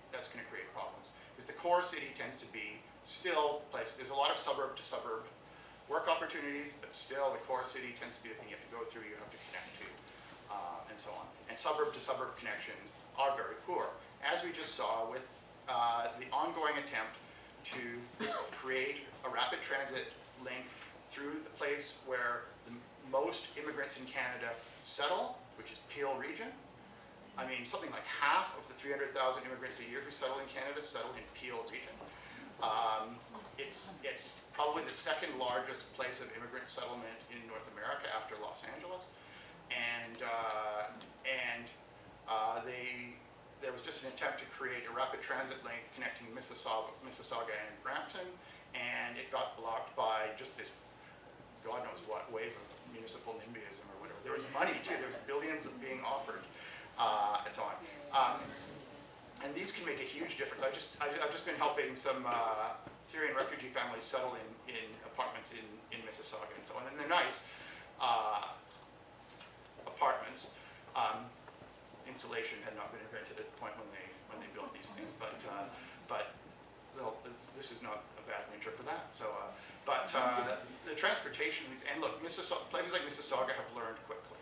problems. Because the core city tends to be still place. There's a lot of suburb to suburb work opportunities, but still the core city tends to be the thing you have to go through, you have to connect to, and so on. And suburb to suburb connections are very poor, as we just saw with the ongoing attempt to create a rapid transit link through the place where the most immigrants in Canada settle, which is Peel region. I mean, something like half of the 300,000 immigrants a year who settle in Canada settle in Peel region. It's probably the second largest place of immigrant settlement in North America after Los Angeles. And there was just an attempt to create a rapid transit link connecting Mississauga and Brampton, and it got blocked by just this, God knows what, wave of municipal NIMBYism or whatever. There was money too, there was billions of being offered, and so on. And these can make a huge difference. I've just been helping some Syrian refugee families settle in apartments in Mississauga and so on, and they're nice apartments. Insulation had not been invented at the point when they built these things, but this is not a bad winter for that. So, the transportation, and look, places like Mississauga have learned quickly,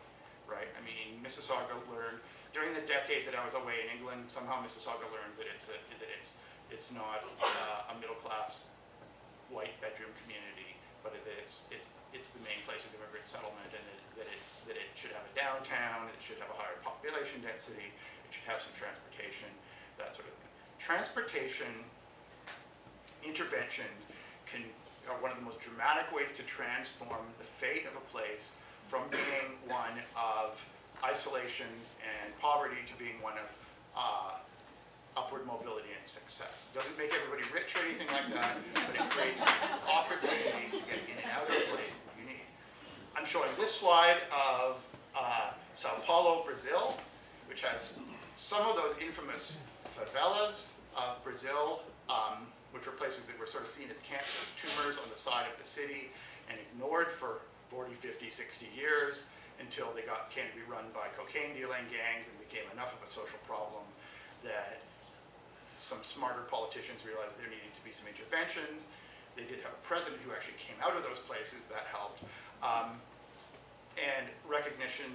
right? I mean, Mississauga learned during the decade that I was away in England. Somehow Mississauga learned that it's not a middle class white bedroom community, but that it's the main place of immigrant settlement, and that it should have a downtown, it should have a higher population density, it should have some transportation, that sort of thing. Transportation interventions can are one of the most dramatic ways to transform the fate of a place from being one of isolation and poverty to being one of upward mobility and success. It doesn't make everybody rich or anything like that, but it creates opportunities to get in and out of a place that you need. I'm showing this slide of Sao Paulo, Brazil, which has some of those infamous favelas of Brazil, which were places that were sort of seen as cancerous tumors on the side of the city and ignored for 40, 50, 60 years until they came to be run by cocaine dealing gangs and became enough of a social problem that some smarter politicians realized there needed to be some interventions. They did have a president who actually came out of those places, that helped. And recognition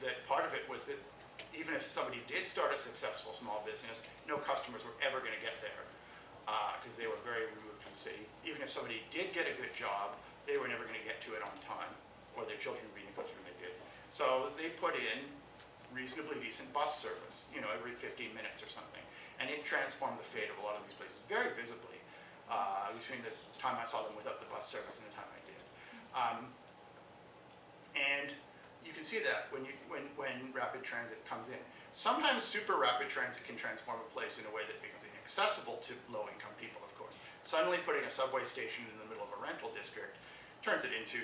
that part of it was that even if somebody did start a successful small business, no customers were ever going to get there because they were very removed from the city. Even if somebody did get a good job, they were never going to get to it on time, or their children would be in the country when they did. So they put in reasonably decent bus service, every 15 minutes or something. And it transformed the fate of a lot of these places very visibly between the time I saw them without the bus service and the time I did. And you can see that when rapid transit comes in. Sometimes super rapid transit can transform a place in a way that becomes inaccessible to low-income people, of course. Suddenly putting a subway station in the middle of a rental district turns it into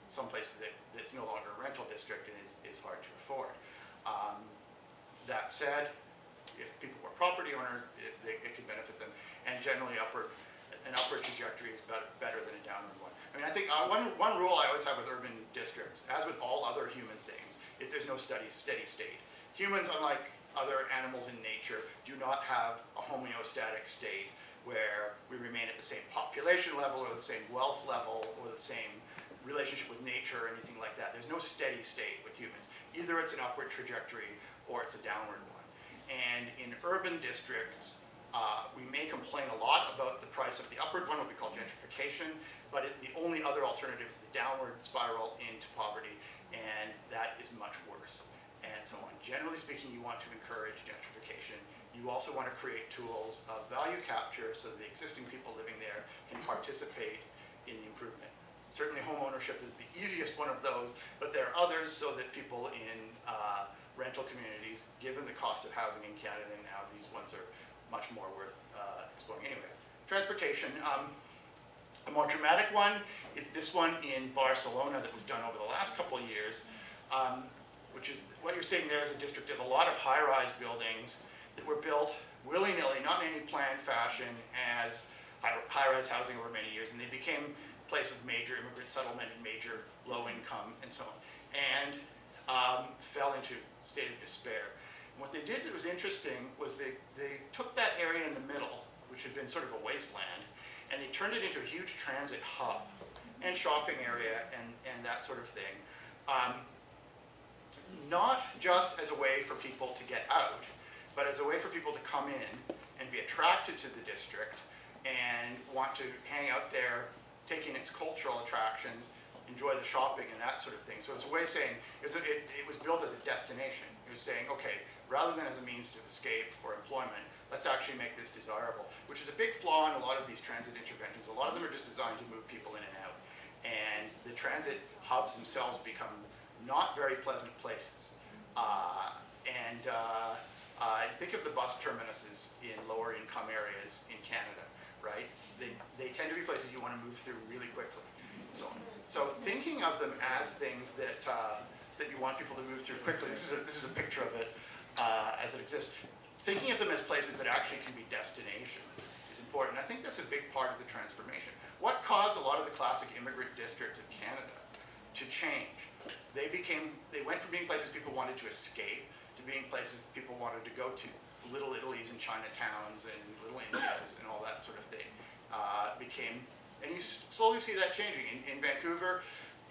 some place that's no longer a rental district and is hard to afford. That said, if people were property owners, it could benefit them, and generally an upward trajectory is better than a downward one. I mean, I think one rule I always have with urban districts, as with all other human things, is there's no steady state. Humans, unlike other animals in nature, do not have a homeostatic state where we remain at the same population level or the same wealth level or the same relationship with nature or anything like that. There's no steady state with humans. Either it's an upward trajectory or it's a downward one. And in urban districts, we may complain a lot about the price of the upward one, what we call gentrification, but the only other alternative is the downward spiral into poverty, and that is much worse. And so on. Generally speaking, you want to encourage gentrification. You also want to create tools of value capture so that the existing people living there can participate in the improvement. Certainly home ownership is the easiest one of those, but there are others so that people in rental communities, given the cost of housing in Canada and how these ones are much more worth exploring anyway. Transportation, a more dramatic one is this one in Barcelona that was done over the last couple of years, which is what you're seeing there is a district of a lot of high-rise buildings that were built willy-nilly, not in any planned fashion, as high-rise housing over many years, and they became a place of major immigrant settlement and major low income and so on, and fell into a state of despair. And what they did that was interesting was they took that area in the middle, which had been sort of a wasteland, and they turned it into a huge transit hub and shopping area and that sort of thing. Not just as a way for people to get out, but as a way for people to come in and be attracted to the district and want to hang out there, take in its cultural attractions, enjoy the shopping and that sort of thing. So it's a way of saying, it was built as a destination. It was saying, okay, rather than as a means to escape or employment, let's actually make this desirable, which is a big flaw in a lot of these transit interventions. A lot of them are just designed to move people in and out. And the transit hubs themselves become not very pleasant places. Think of the bus terminuses in lower income areas in Canada, right? They tend to be places you want to move through really quickly. So thinking of them as things that you want people to move through quickly, this is a picture of it as it exists. Thinking of them as places that actually can be destinations is important. I think that's a big part of the transformation. What caused a lot of the classic immigrant districts of Canada to change? They went from being places people wanted to escape to being places that people wanted to go to. Little Italies and Chinatowns and Little Indias and all that sort of thing and you slowly see that changing. In Vancouver,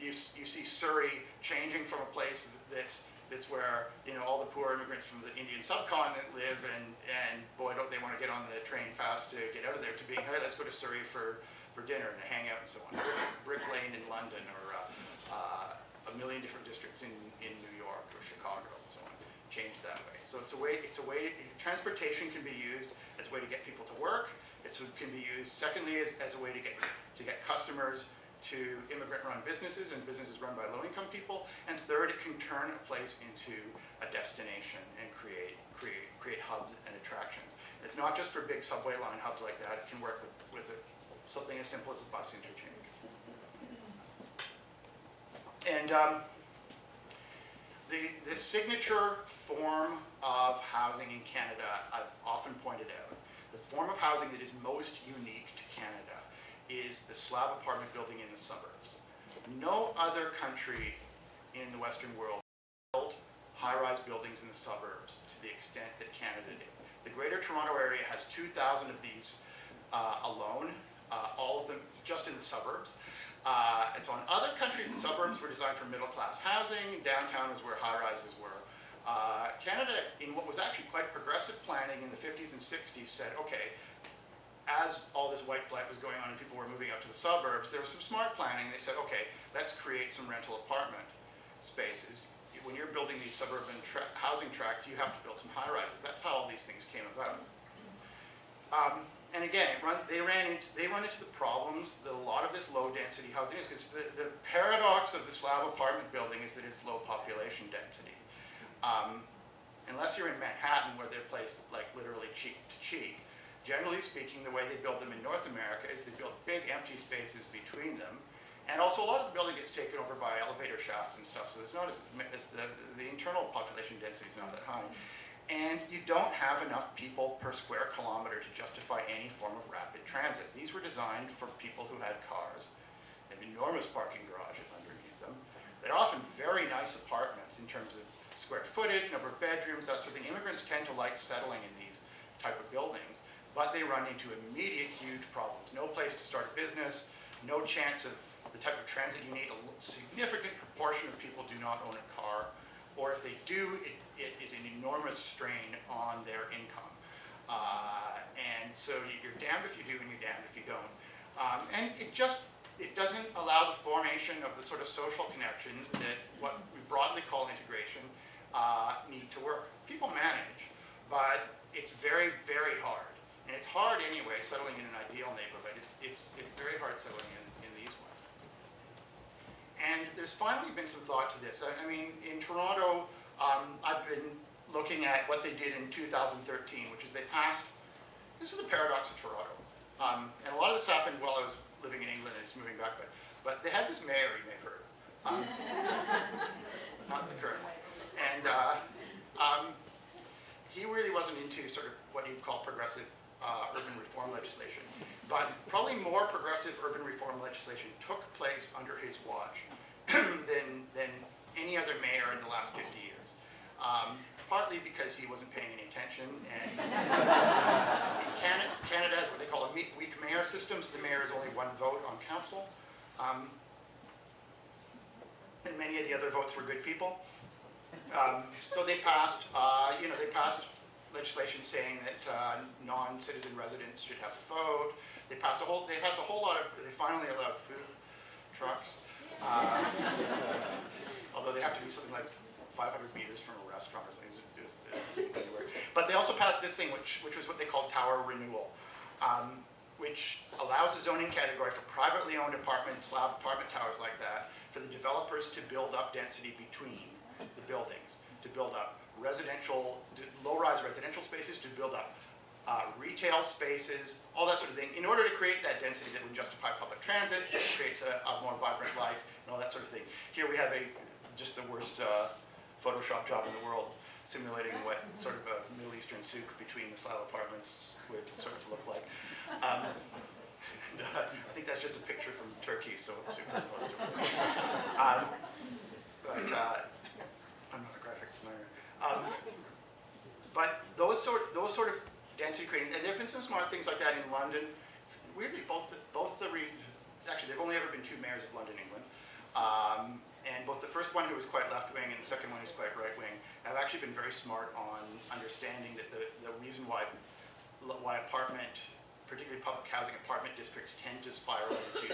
you see Surrey changing from a place that's where all the poor immigrants from the Indian subcontinent live, and boy, don't they want to get on the train fast to get out of there, to being, hey, let's go to Surrey for dinner and hang out and so on. Brick Lane in London, or a million different districts in New York or Chicago and so on, changed that way. So it's a way. Transportation can be used as a way to get people to work, It can be used, secondly, as a way to get customers to immigrant-run businesses and businesses run by low-income people. And third, it can turn a place into a destination and create hubs and attractions. And it's not just for big subway line hubs like that. It can work with something as simple as a bus interchange. And the signature form of housing in Canada, I've often pointed out, the form of housing that is most unique to Canada is the slab apartment building in the suburbs. No other country in the Western world built high-rise buildings in the suburbs to the extent that Canada did. The Greater Toronto Area has 2,000 of these alone, all of them just in the suburbs. And so in other countries, the suburbs were designed for middle-class housing. Downtown was where high-rises were. Canada, in what was actually quite progressive planning in the 50s and 60s, said, okay, as all this white flight was going on and people were moving up to the suburbs, there was some smart planning. They said, okay, let's create some rental apartment spaces. When you're building these suburban housing tracts, you have to build some high-rises. That's how all these things came about. And again, they run into the problems that a lot of this low-density housing is, because the paradox of the slab apartment building is that it's low population density. Unless you're in Manhattan, where they're placed like literally cheek to cheek, generally speaking, the way they build them in North America is they build big empty spaces between them. And also a lot of the building gets taken over by elevator shafts and stuff, so it's not as the internal population density is not that high. And you don't have enough people per square kilometer to justify any form of rapid transit. These were designed for people who had cars. They have enormous parking garages underneath them. They're often very nice apartments in terms of square footage, number of bedrooms, that sort of thing. Immigrants tend to like settling in these type of buildings, but they run into immediate huge problems. No place to start a business, no chance of the type of transit you need. A significant proportion of people do not own a car, or if they do, it is an enormous strain on their income. And so you're damned if you do and you're damned if you don't. And it doesn't allow the formation of the sort of social connections that what we broadly call integration need to work. People manage, but it's very, very hard. And it's hard anyway, settling in an ideal neighborhood. It's very hard settling in these ones. And there's finally been some thought to this. I mean, in Toronto, I've been looking at what they did in 2013, which is they passed, this is the paradox of Toronto. And a lot of this happened while I was living in England and just moving back, but they had this mayor, you may have heard, not the current one. And he really wasn't into sort of what you'd call progressive urban reform legislation. But probably more progressive urban reform legislation took place under his watch than any other mayor in the last 50 years. Partly because he wasn't paying any attention, and Canada has what they call a weak mayor system, so the mayor is only one vote on council. And many of the other votes were good people. So they passed, they passed legislation saying that non-citizen residents should have to vote. They passed a whole lot of. They finally allowed food trucks, although they have to be something like 500 meters from a restaurant or something. It didn't work. But they also passed this thing, which was what they called tower renewal, which allows a zoning category for privately owned slab apartment towers like that for the developers to build up density between the buildings, to build up low-rise residential spaces, to build up retail spaces, all that sort of thing, in order to create that density that would justify public transit, it creates a more vibrant life, and all that sort of thing. Here we have just the worst Photoshop job in the world, simulating what sort of a Middle Eastern souk between the slab apartments would sort of look like. I think that's just a picture from Turkey, so it's superimposed. But I'm not a graphic designer. But those sort of density creating, and there have been some smart things like that in London. Weirdly, both the reasons, actually, there have only ever been two mayors of London, England. And both the first one, who was quite left-wing, and the second one, who's quite right-wing, have actually been very smart on understanding that the reason why particularly public housing apartment districts tend to spiral into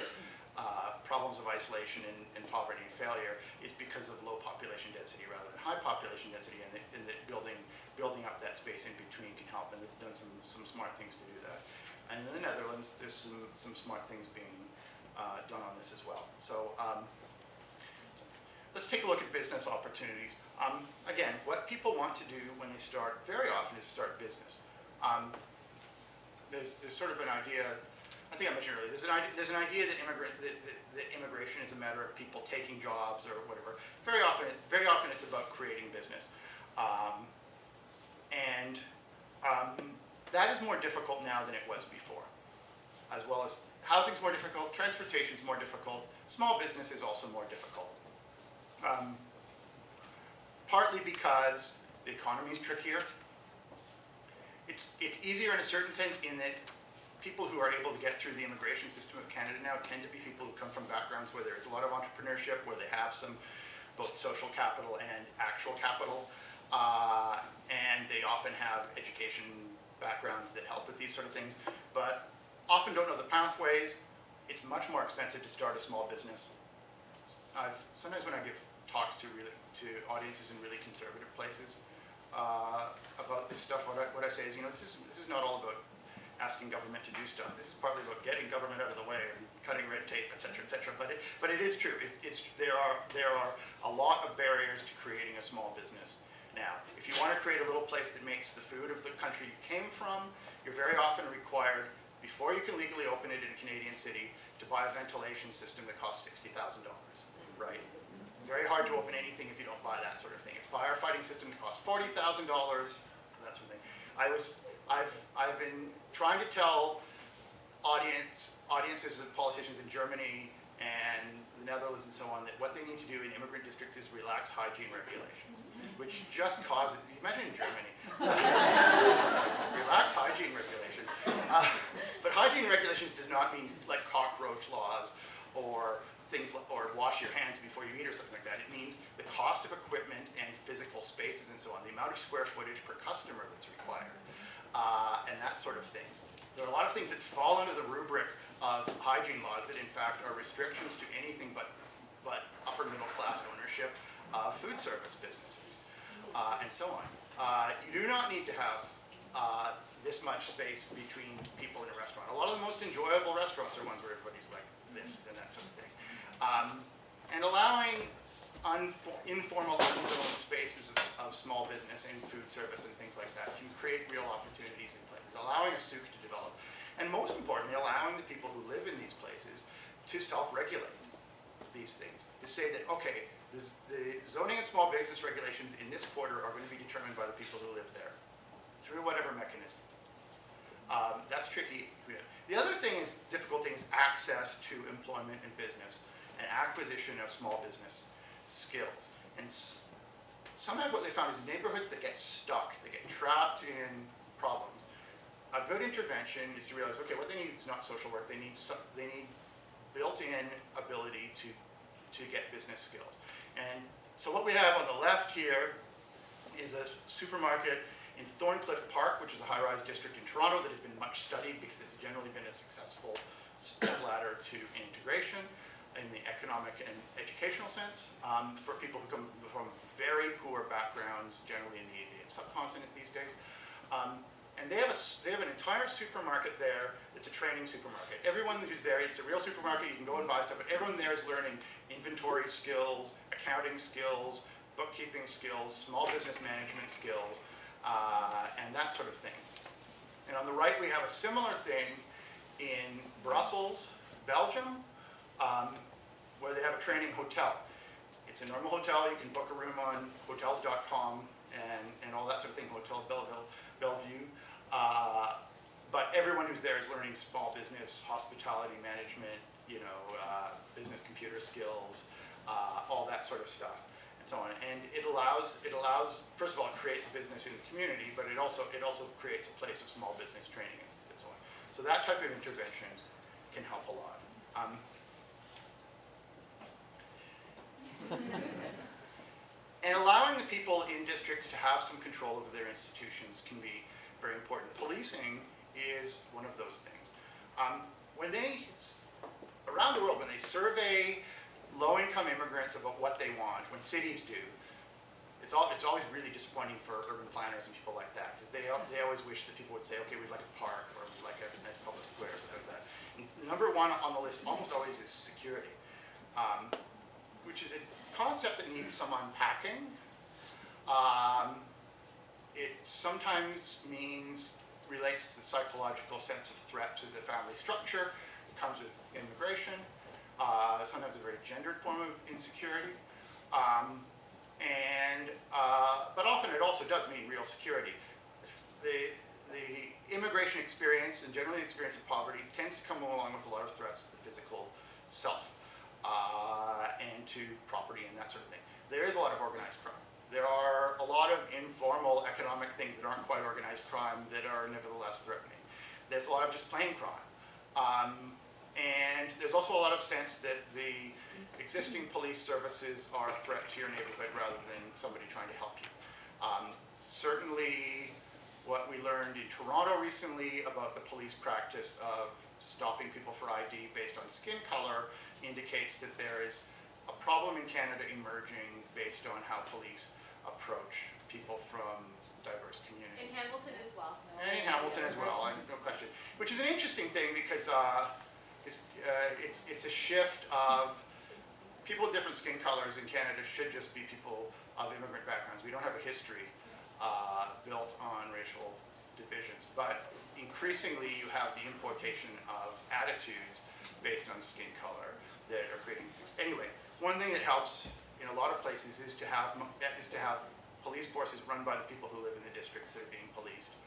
problems of isolation and poverty and failure is because of low population density rather than high population density, and that building up that space in between can help, and they've done some smart things to do that. And in the Netherlands, there's some smart things being done on this as well. So let's take a look at business opportunities. Again, what people want to do when they start, very often, is start business. There's sort of an idea, I think I mentioned earlier, there's an idea that immigration is a matter of people taking jobs or whatever. Very often it's about creating business. That is more difficult now than it was before. As well as housing's more difficult, transportation's more difficult, small business is also more difficult. Partly because the economy is trickier. It's easier in a certain sense in that people who are able to get through the immigration system of Canada now tend to be people who come from backgrounds where there's a lot of entrepreneurship, where they have some both social capital and actual capital, and they often have education backgrounds that help with these sort of things, but often don't know the pathways. It's much more expensive to start a small business. Sometimes when I give talks to audiences in really conservative places about this stuff, what I say is, this is not all about asking government to do stuff. This is partly about getting government out of the way and cutting red tape, et cetera, et cetera. But it is true. There are a lot of barriers to creating a small business. Now, if you want to create a little place that makes the food of the country you came from, you're very often required, before you can legally open it in a Canadian city, to buy a ventilation system that costs $60,000, right? Very hard to open anything if you don't buy that sort of thing. A firefighting system that costs $40,000, that sort of thing. I've been trying to tell audiences of politicians in Germany and the Netherlands and so on that what they need to do in immigrant districts is relax hygiene regulations, which just causes, imagine in Germany, relax hygiene regulations. But hygiene regulations does not mean like cockroach laws or things like, or wash your hands before you eat or something like that. It means the cost of equipment and physical spaces and so on, the amount of square footage per customer that's required, and that sort of thing. There are a lot of things that fall under the rubric of hygiene laws that in fact are restrictions to anything but upper middle class ownership of food service businesses, and so on. You do not need to have this much space between people in a restaurant. A lot of the most enjoyable restaurants are ones where everybody's like this and that sort of thing. And allowing informal, unzoned spaces of small business and food service and things like that can create real opportunities in places, allowing a souk to develop. And most importantly, allowing the people who live in these places to self-regulate these things. To say that, okay, the zoning and small business regulations in this quarter are going to be determined by the people who live there, through whatever mechanism. That's tricky. The other difficult thing is access to employment and business, and acquisition of small business skills. And sometimes what they found is neighborhoods that get stuck, they get trapped in problems. A good intervention is to realize, okay, what they need is not social work. They need built-in ability to get business skills. And so what we have on the left here is a supermarket in Thorncliffe Park, which is a high-rise district in Toronto that has been much studied because it's generally been a successful step ladder to integration in the economic and educational sense for people who come from very poor backgrounds, generally in the Indian subcontinent these days. And they have an entire supermarket there that's a training supermarket. Everyone who's there, it's a real supermarket, you can go and buy stuff, but everyone there is learning inventory skills, accounting skills, bookkeeping skills, small business management skills, and that sort of thing. And on the right, we have a similar thing in Brussels, Belgium, where they have a training hotel. It's a normal hotel, you can book a room on hotels.com and all that sort of thing, Hotel Bellevue. But everyone who's there is learning small business, hospitality management, business computer skills, all that sort of stuff, and so on. And it allows, first of all, it creates a business in the community, but it also creates a place of small business training and so on. So that type of intervention can help a lot. And allowing the people in districts to have some control over their institutions can be very important. Policing is one of those things. Around the world, when they survey low-income immigrants about what they want, when cities do, it's always really disappointing for urban planners and people like that, because they always wish that people would say, okay, we'd like a park, or we'd like a nice public number one on the list almost always is security, which is a concept that needs some unpacking. It sometimes relates to the psychological sense of threat to the family structure. It comes with immigration, sometimes a very gendered form of insecurity. But often it also does mean real security. The immigration experience, and generally the experience of poverty, tends to come along with a lot of threats to the physical self, and to property and that sort of thing. There is a lot of organized crime. There are a lot of informal economic things that aren't quite organized crime that are nevertheless threatening. There's a lot of just plain crime. And there's also a lot of sense that the existing police services are a threat to your neighborhood rather than somebody trying to help you. Certainly what we learned in Toronto recently about the police practice of stopping people for ID based on skin color indicates that there is a problem in Canada emerging based on how police approach people from diverse communities. In Hamilton as well. And in Hamilton as well, no question. Which is an interesting thing because it's a shift of people with different skin colors in Canada should just be people of immigrant backgrounds. We don't have a history built on racial divisions, but increasingly you have the importation of attitudes based on skin color that are creating things. Anyway, one thing that helps in a lot of places is to have police forces run by the people who live in the districts that are being policed,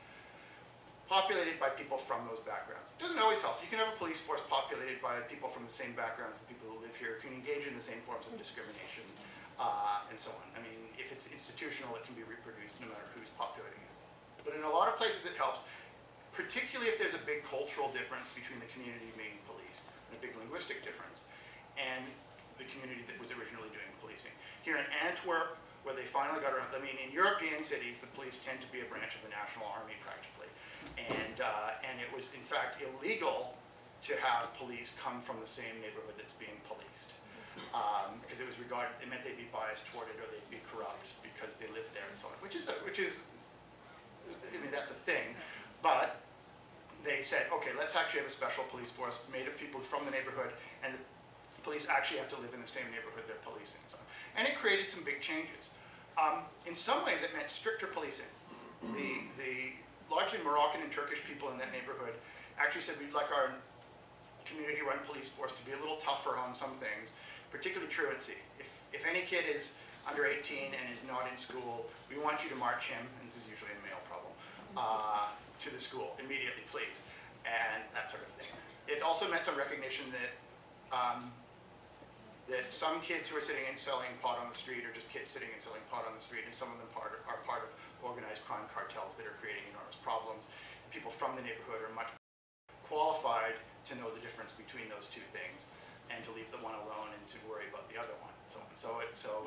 populated by people from those backgrounds. It doesn't always help. You can have a police force populated by people from the same backgrounds as the people who live here, who can engage in the same forms of discrimination, and so on. I mean, if it's institutional, it can be reproduced no matter who's populating it. But in a lot of places it helps, particularly if there's a big cultural difference between the community being policed, and a big linguistic difference, and the community that was originally doing policing. Here in Antwerp, where they finally got around, I mean, in European cities, the police tend to be a branch of the National Army practically. And it was in fact illegal to have police come from the same neighborhood that's being policed. Because it was regarded, it meant they'd be biased toward it or they'd be corrupt because they lived there and so on, which is, I mean, that's a thing. But they said, okay, let's actually have a special police force made of people from the neighborhood, and the police actually have to live in the same neighborhood they're policing and so on. And it created some big changes. In some ways it meant stricter policing. The largely Moroccan and Turkish people in that neighborhood actually said we'd like our community-run police force to be a little tougher on some things, particularly truancy. If any kid is under 18 and is not in school, we want you to march him, and this is usually a male problem, to the school immediately, please, and that sort of thing. It also meant some recognition that that some kids who are sitting and selling pot on the street are just kids sitting and selling pot on the street, and some of them are part of organized crime cartels that are creating enormous problems. People from the neighborhood are much qualified to know the difference between those two things and to leave the one alone and to worry about the other one and so on. So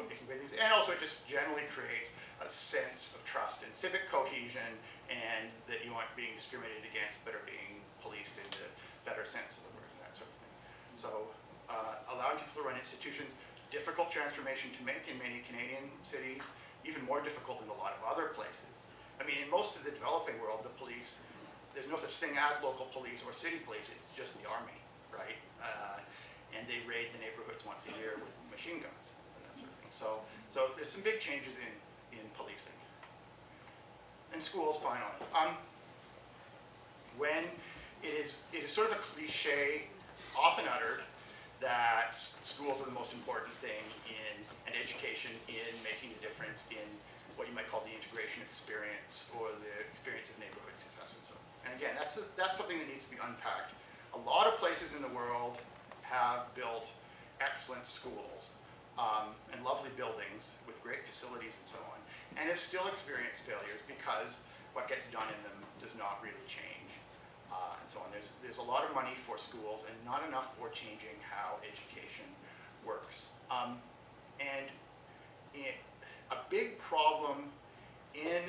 it can create things, and also it just generally creates a sense of trust and civic cohesion, and that you aren't being discriminated against but are being policed in the better sense of the word and that sort of thing. So allowing people to run institutions, difficult transformation to make in many Canadian cities, even more difficult in a lot of other places. I mean, in most of the developing world, the police, there's no such thing as local police or city police, it's just the army, right? And they raid the neighborhoods once a year with machine guns and that sort of thing. So there's some big changes in policing. And schools, finally. When it is sort of a cliche, often uttered, that schools are the most important thing and education in making a difference in what you might call the integration experience or the experience of neighborhood success and so on. And again, that's something that needs to be unpacked. A lot of places in the world have built excellent schools and lovely buildings with great facilities and so on, and have still experienced failures because what gets done in them does not really change. And so on. There's a lot of money for schools and not enough for changing how education works. And a big problem in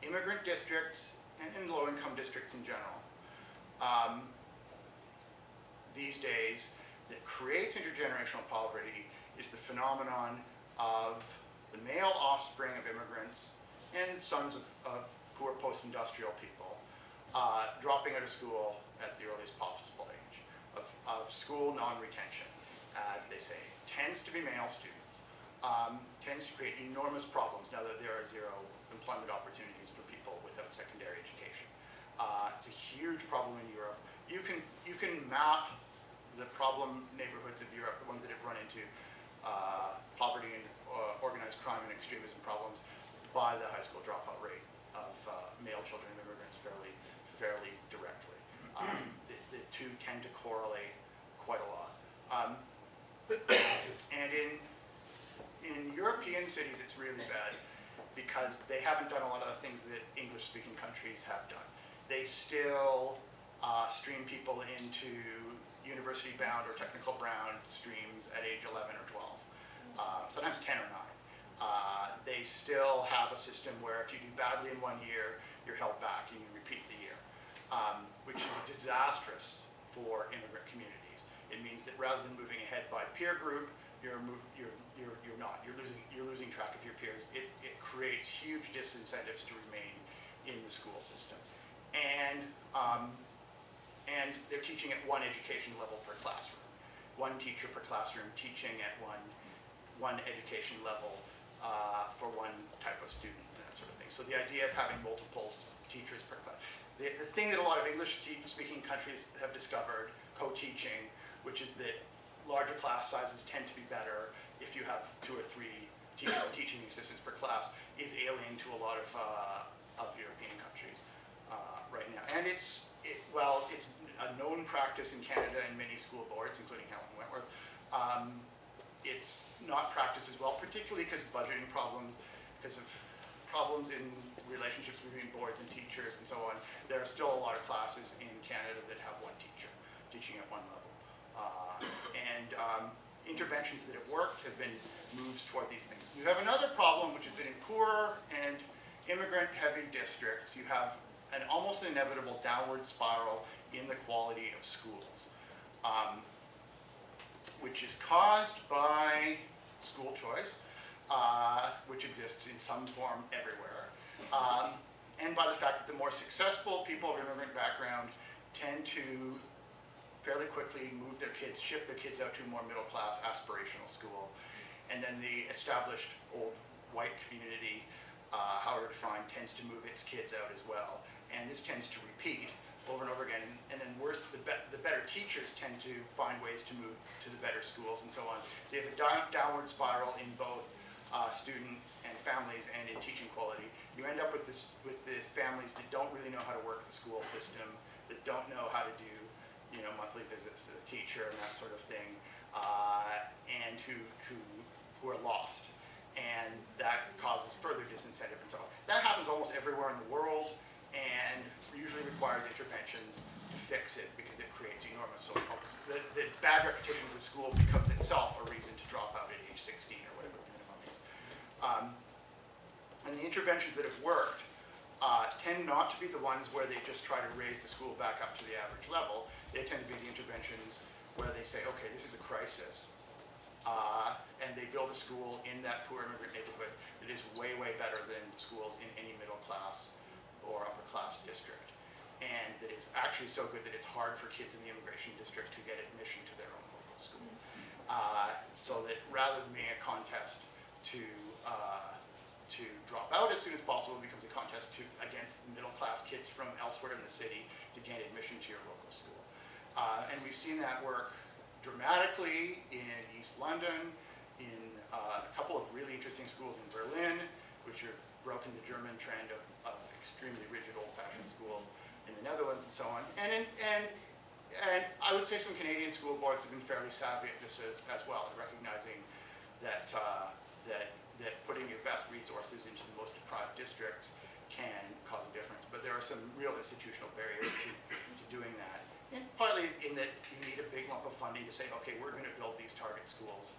immigrant districts and in low-income districts in general these days that creates intergenerational poverty is the phenomenon of the male offspring of immigrants and sons of poor post-industrial people dropping out of school at the earliest possible age, of school non-retention, as they say, tends to be male students, tends to create enormous problems now that there are zero employment opportunities for people without secondary education. It's a huge problem in Europe. You can map the problem neighborhoods of Europe, the ones that have run into poverty and organized crime and extremism problems, by the high school dropout rate of male children of immigrants fairly directly. The two tend to correlate quite a lot. And in European cities, it's really bad because they haven't done a lot of the things that English-speaking countries have done. They still stream people into university-bound or technical-bound streams at age 11 or 12, sometimes 10 or 9. They still have a system where if you do badly in one year, you're held back and you repeat the year, which is disastrous for immigrant communities. It means that rather than moving ahead by peer group, you're losing track of your peers. It creates huge disincentives to remain in the school system, and they're teaching at one education level per classroom, one teacher per classroom teaching at one education level for one type of student, and that sort of thing. So the idea of having multiple teachers per class. The thing that a lot of English-speaking countries have discovered, co-teaching, which is that larger class sizes tend to be better if you have 2 or 3 teachers and teaching assistants per class, is alien to a lot of European countries right now. And it's a known practice in Canada and many school boards, including Helen Wentworth. It's not practiced as well, particularly because of budgeting problems, because of problems in relationships between boards and teachers and so on. There are still a lot of classes in Canada that have one teacher teaching at one level. Interventions that have worked have been moves toward these things. You have another problem, which is that in poorer and immigrant-heavy districts, you have an almost inevitable downward spiral in the quality of schools, which is caused by school choice, which exists in some form everywhere, and by the fact that the more successful people of immigrant background tend to fairly quickly shift their kids out to a more middle-class aspirational school, and then the established old white community, however defined, tends to move its kids out as well, and this tends to repeat over and over again, and then worse, the better teachers tend to find ways to move to the better schools and so on. So you have a downward spiral in both students and families and in teaching quality. You end up with the families that don't really know how to work the school system, that don't know how to do monthly visits to the teacher and that sort of thing, and who are lost. And that causes further disincentive and so on. That happens almost everywhere in the world and usually requires interventions to fix it because it creates enormous social problems. The bad reputation of the school becomes itself a reason to drop out at age 16 or whatever the minimum is. And the interventions that have worked tend not to be the ones where they just try to raise the school back up to the average level. They tend to be the interventions where they say, okay, this is a crisis, and they build a school in that poor immigrant neighborhood that is way, way better than schools in any middle class or upper class district, and that is actually so good that it's hard for kids in the immigration district to get admission to their own local school. So that rather than being a contest to drop out as soon as possible, it becomes a contest against middle-class kids from elsewhere in the city to gain admission to your local school. And we've seen that work dramatically in East London, in a couple of really interesting schools in Berlin, which have broken the German trend of extremely rigid old-fashioned schools in the Netherlands and so on. And I would say some Canadian school boards have been fairly savvy at this as well, recognizing that that putting your best resources into the most deprived districts can cause a difference. But there are some real institutional barriers to doing that. And partly in that you need a big lump of funding to say, okay, we're going to build these target schools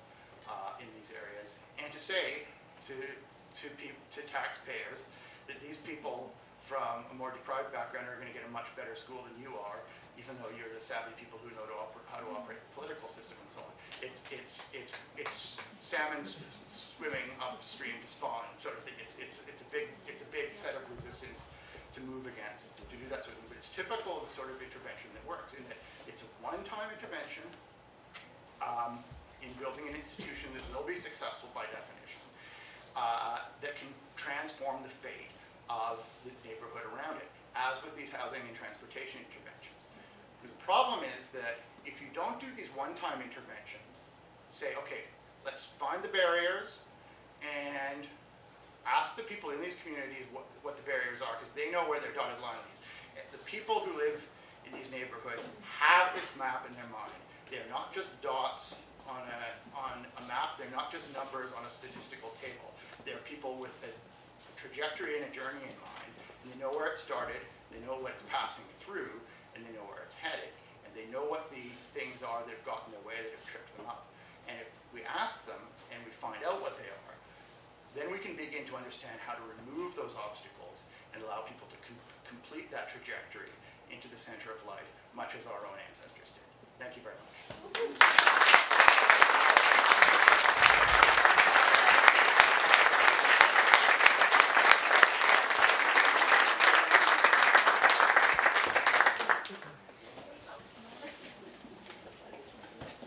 in these areas, and to say to taxpayers that these people from a more deprived background are going to get a much better school than you are, even though you're the savvy people who know how to operate the political system and so on. It's salmon swimming upstream to spawn sort of thing. It's a big set of resistance to move against, to do that sort of thing. But it's typical of the sort of intervention that works in that it's a one-time intervention in building an institution that will be successful by definition, that can transform the fate of the neighborhood around it, as with these housing and transportation interventions. Because the problem is that if you don't do these one-time interventions, say, okay, let's find the barriers and ask the people in these communities what the barriers are, because they know where their dotted line is. The people who live in these neighborhoods have this map in their mind. They're not just dots on a map, they're not just numbers on a statistical table. They're people with a trajectory and a journey in mind, and they know where it started, they know what it's passing through, and they know where it's headed. And they know what the things are that have gotten in their way, that have tripped them up. And if we ask them and we find out what they are, then we can begin to understand how to remove those obstacles and allow people to complete that trajectory into the center of life, much as our own ancestors did. Thank you very much.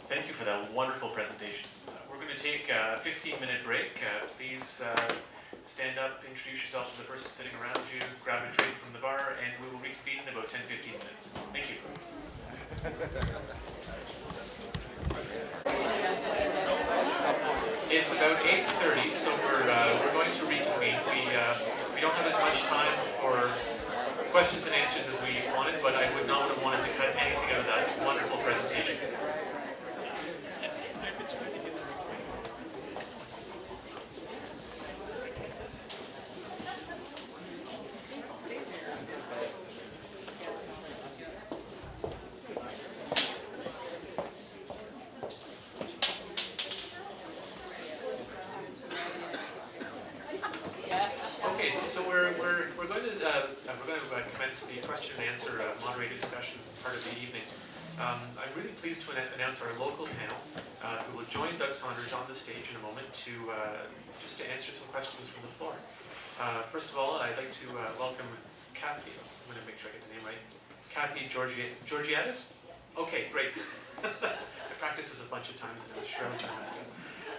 Thank you for that wonderful presentation. We're going to take a 15-minute break. Please stand up, introduce yourself to the person sitting around you, grab a drink from the bar, and we will reconvene in about 10-15 minutes. Thank you. It's about 8:30, so we're going to reconvene. We don't have as much time for questions and answers as we wanted, but I would not have wanted to cut anything out of that wonderful presentation. So we're going to commence the question and answer moderated discussion part of the evening. I'm really pleased to announce our local panel, who will join Doug Saunders on the stage in a moment to just to answer some questions from the floor. First of all, I'd like to welcome Kathy. I'm going to make sure I get the name right. Kathy Georgiadis? Okay, great. I practiced this a bunch of times and I was sure I was going to mess it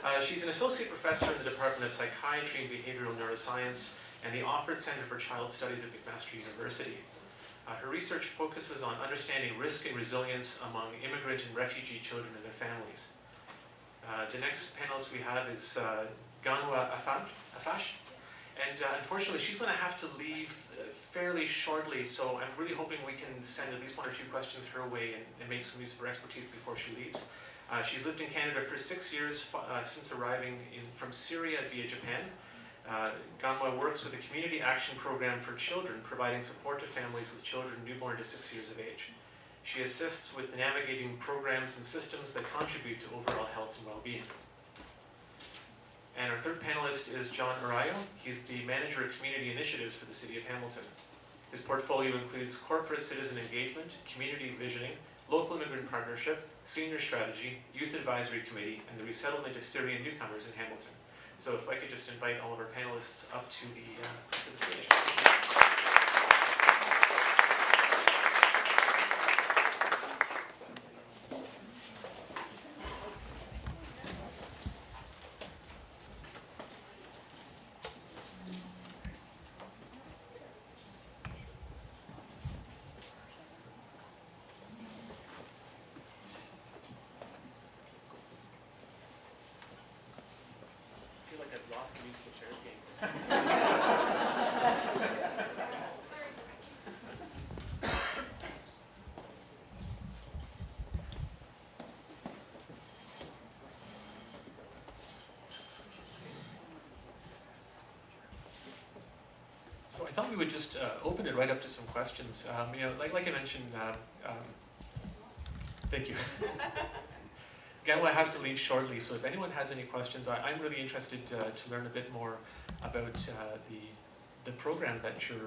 up. She's an associate professor in the Department of Psychiatry and Behavioral Neuroscience and the Offord Center for Child Studies at McMaster University. Her research focuses on understanding risk and resilience among immigrant and refugee children and their families. The next panelist we have is Ganwa Afash, and unfortunately she's going to have to leave fairly shortly, so I'm really hoping we can send at least one or two questions her way and make some use of her expertise before she leaves. She's lived in Canada for 6 years since arriving from Syria via Japan. Ganwa works with a community action program for children, providing support to families with children newborn to 6 years of age. She assists with navigating programs and systems that contribute to overall health and well-being. And our third panelist is John Arayo. He's the manager of community initiatives for the City of Hamilton. His portfolio includes corporate citizen engagement, community visioning, local immigrant partnership, senior strategy, youth advisory committee, and the resettlement of Syrian newcomers in Hamilton. So if I could just invite all of our panelists up to the stage. Lost the musical chairs game. So I thought we would just open it right up to some questions. Like I mentioned, thank you. Ganwa has to leave shortly, so if anyone has any questions, I'm really interested to learn a bit more about the program that you're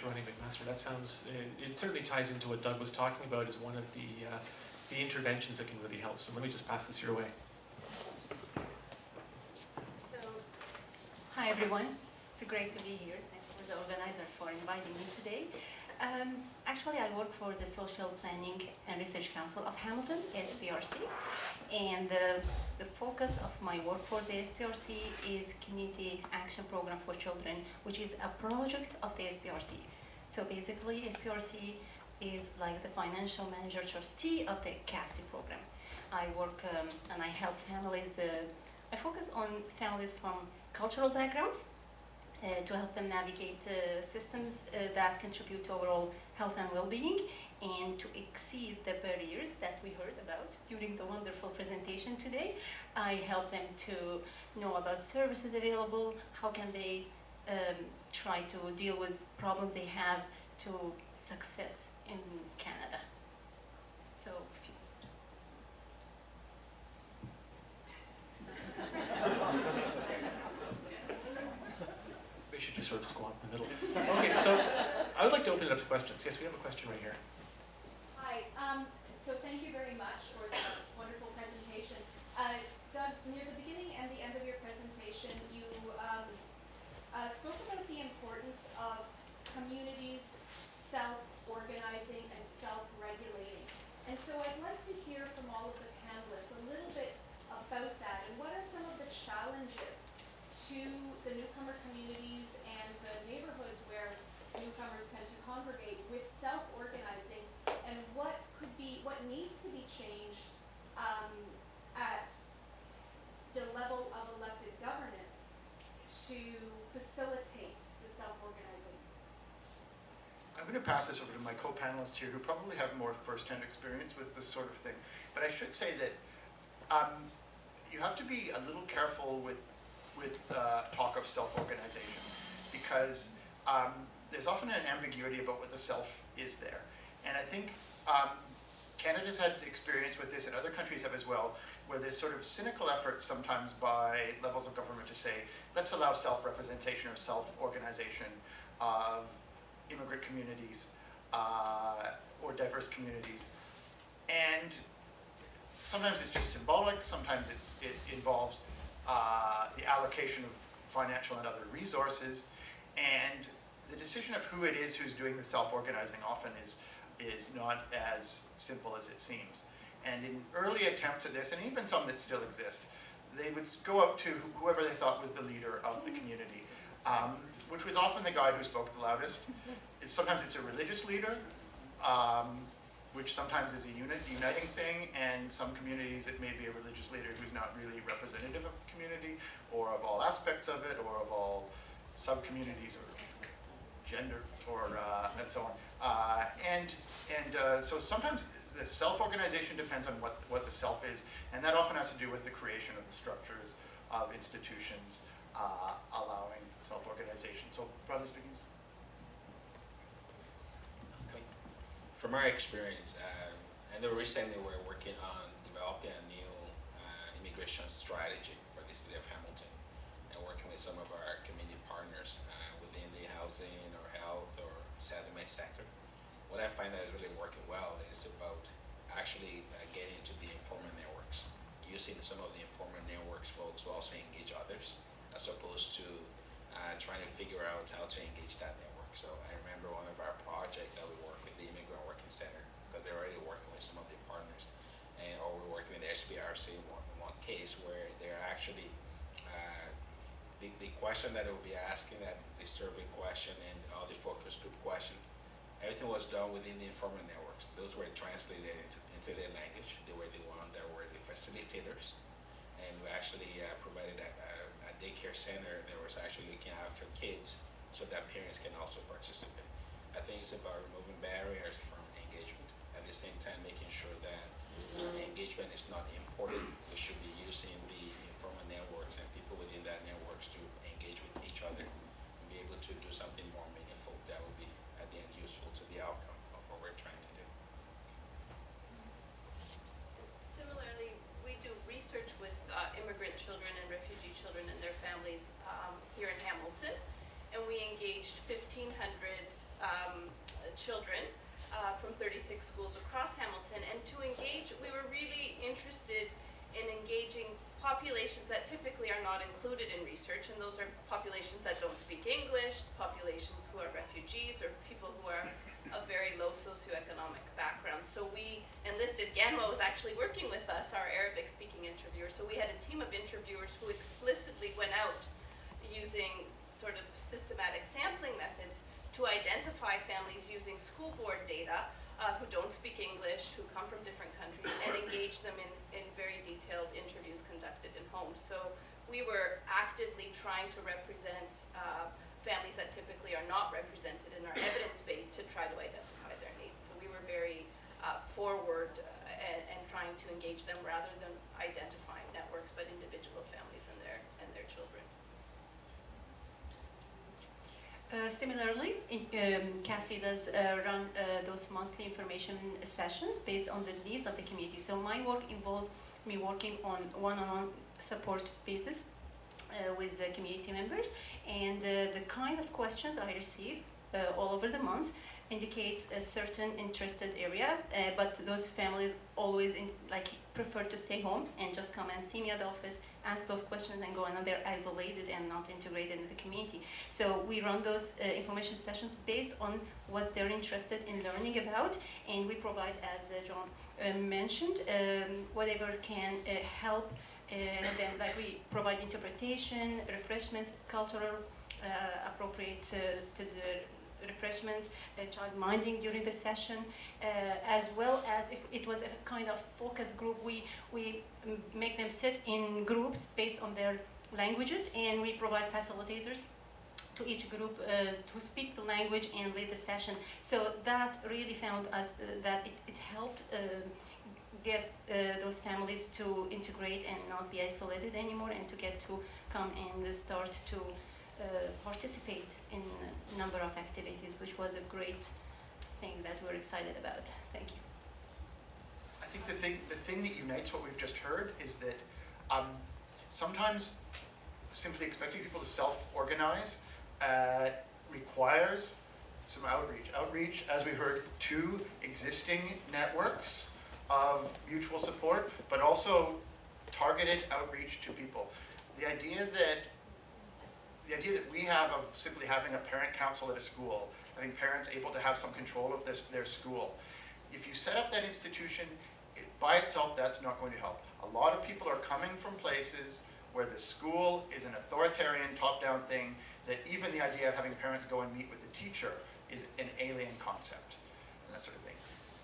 running, McMaster. That sounds, it certainly ties into what Doug was talking about as one of the interventions that can really help. So let me just pass this your way. Hi everyone, it's great to be here. Thanks for the organizer for inviting me today. Actually, I work for the Social Planning and Research Council of Hamilton, SPRC, and the focus of my work for the SPRC is Community Action Program for Children, which is a project of the SPRC. So basically, SPRC is like the financial manager trustee of the CAPC program. I work and I help families, I focus on families from cultural backgrounds to help them navigate systems that contribute to overall health and well-being, and to exceed the barriers that we heard about during the wonderful presentation today. I help them to know about services available, how can they try to deal with problems they have to success in Canada. So, We should just sort of squat in the middle. Okay, so I would like to open it up to questions. Yes, we have a question right here. Hi, so thank you very much for the wonderful presentation. Doug, near the beginning and the end of your presentation, you spoke about the importance of communities self-organizing and self-regulating. And so I'd like to hear from all of the panelists a little bit about that, and what are some of the challenges to the newcomer communities and the neighborhoods where newcomers tend to congregate with self-organizing, and what needs to be changed at the level of elected governance to facilitate the self-organizing? I'm going to pass this over to my co-panelists here who probably have more first-hand experience with this sort of thing. But I should say that you have to be a little careful with talk of self-organization, because there's often an ambiguity about what the self is there. And I think Canada's had experience with this, and other countries have as well, where there's sort of cynical efforts sometimes by levels of government to say, let's allow self-representation or self-organization of immigrant communities or diverse communities. And sometimes it's just symbolic, sometimes it involves the allocation of financial and other resources, and the decision of who it is who's doing the self-organizing often is not as simple as it seems. And in early attempts at this, and even some that still exist, they would go out to whoever they thought was the leader of the community, which was often the guy who spoke the loudest. Sometimes it's a religious leader, which sometimes is a uniting thing, and some communities it may be a religious leader who's not really representative of the community, or of all aspects of it, or of all sub-communities, or genders, or and so on. So sometimes the self-organization depends on what the self is, and that often has to do with the creation of the structures of institutions allowing self-organization. So, brothers speaking. From our experience, I know recently we're working on developing a new immigration strategy for the city of Hamilton, and working with some of our community partners within the housing or health or settlement sector. What I find that is really working well is about actually getting into the informal networks, using some of the informal networks folks to also engage others, as opposed to trying to figure out how to engage that network. So I remember one of our projects that we work with the Immigrant Working Center, because they're already working with some of the partners, or we're working with the SPRC in one case where they're actually, the question that it will be asking, that the survey question and all the focus group question, everything was done within the informal networks. Those were translated into their language. They were the ones that were the facilitators. And we actually provided a daycare center that was actually looking after kids so that parents can also participate. I think it's about removing barriers from engagement, at the same time making sure that engagement is not imported. We should be using the informal networks and people within that networks to engage with each other and be able to do something more meaningful that will be at the end useful to the outcome of what we're trying to do. Similarly, we do research with immigrant children and refugee children and their families here in Hamilton, and we engaged 1,500 children from 36 schools across Hamilton. And to engage, we were really interested in engaging populations that typically are not included in research, and those are populations that don't speak English, populations who are refugees, or people who are of very low socioeconomic backgrounds. So we enlisted, Ganwa was actually working with us, our Arabic speaking interviewer. So we had a team of interviewers who explicitly went out using sort of systematic sampling methods to identify families using school board data who don't speak English, who come from different countries, and engage them in very detailed interviews conducted in homes. So we were actively trying to represent families that typically are not represented in our evidence base to try to identify their needs. So we were very forward and trying to engage them rather than identifying networks, but individual families and their children. Similarly, CAPC does run those monthly information sessions based on the needs of the community. So my work involves me working on one-on-one support basis with community members, and the kind of questions I receive all over the month indicates a certain interested area, but those families always prefer to stay home and just come and see me at the office, ask those questions and go, and they're isolated and not integrated into the community. So we run those information sessions based on what they're interested in learning about, and we provide, as John mentioned, whatever can help. And then, we provide interpretation, refreshments, cultural appropriate to the refreshments, child minding during the session, as well as if it was a kind of focus group, we make them sit in groups based on their languages, and we provide facilitators to each group to speak the language and lead the session. So that really found us that it helped get those families to integrate and not be isolated anymore, and to get to come and start to participate in a number of activities, which was a great thing that we're excited about. Thank you. I think the thing that unites what we've just heard is that sometimes simply expecting people to self-organize requires some outreach. Outreach, as we heard, to existing networks of mutual support, but also targeted outreach to people. The idea that we have of simply having a parent council at a school, having parents able to have some control of their school, if you set up that institution, by itself, that's not going to help. A lot of people are coming from places where the school is an authoritarian, top-down thing, that even the idea of having parents go and meet with the teacher is an alien concept, and that sort of thing.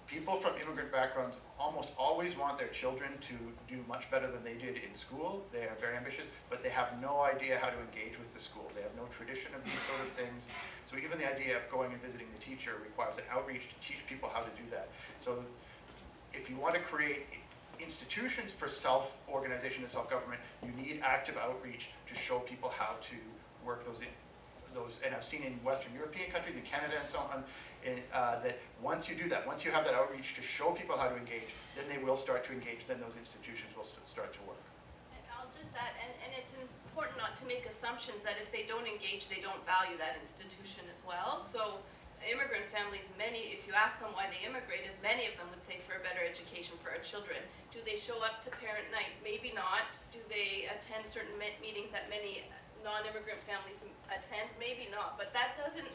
People from immigrant backgrounds almost always want their children to do much better than they did in school. They are very ambitious, but they have no idea how to engage with the school. They have no tradition of these sort of things. So even the idea of going and visiting the teacher requires an outreach to teach people how to do that. So if you want to create institutions for self-organization and self-government, you need active outreach to show people how to work those in. And I've seen in Western European countries, in Canada and so on, that once you do that, once you have that outreach to show people how to engage, then they will start to engage, then those institutions will start to work. And I'll just add, and it's important not to make assumptions that if they don't engage, they don't value that institution as well. So immigrant families, if you ask them why they immigrated, many of them would say for a better education for our children. Do they show up to parent night? Maybe not. Do they attend certain meetings that many non-immigrant families attend? Maybe not, but that doesn't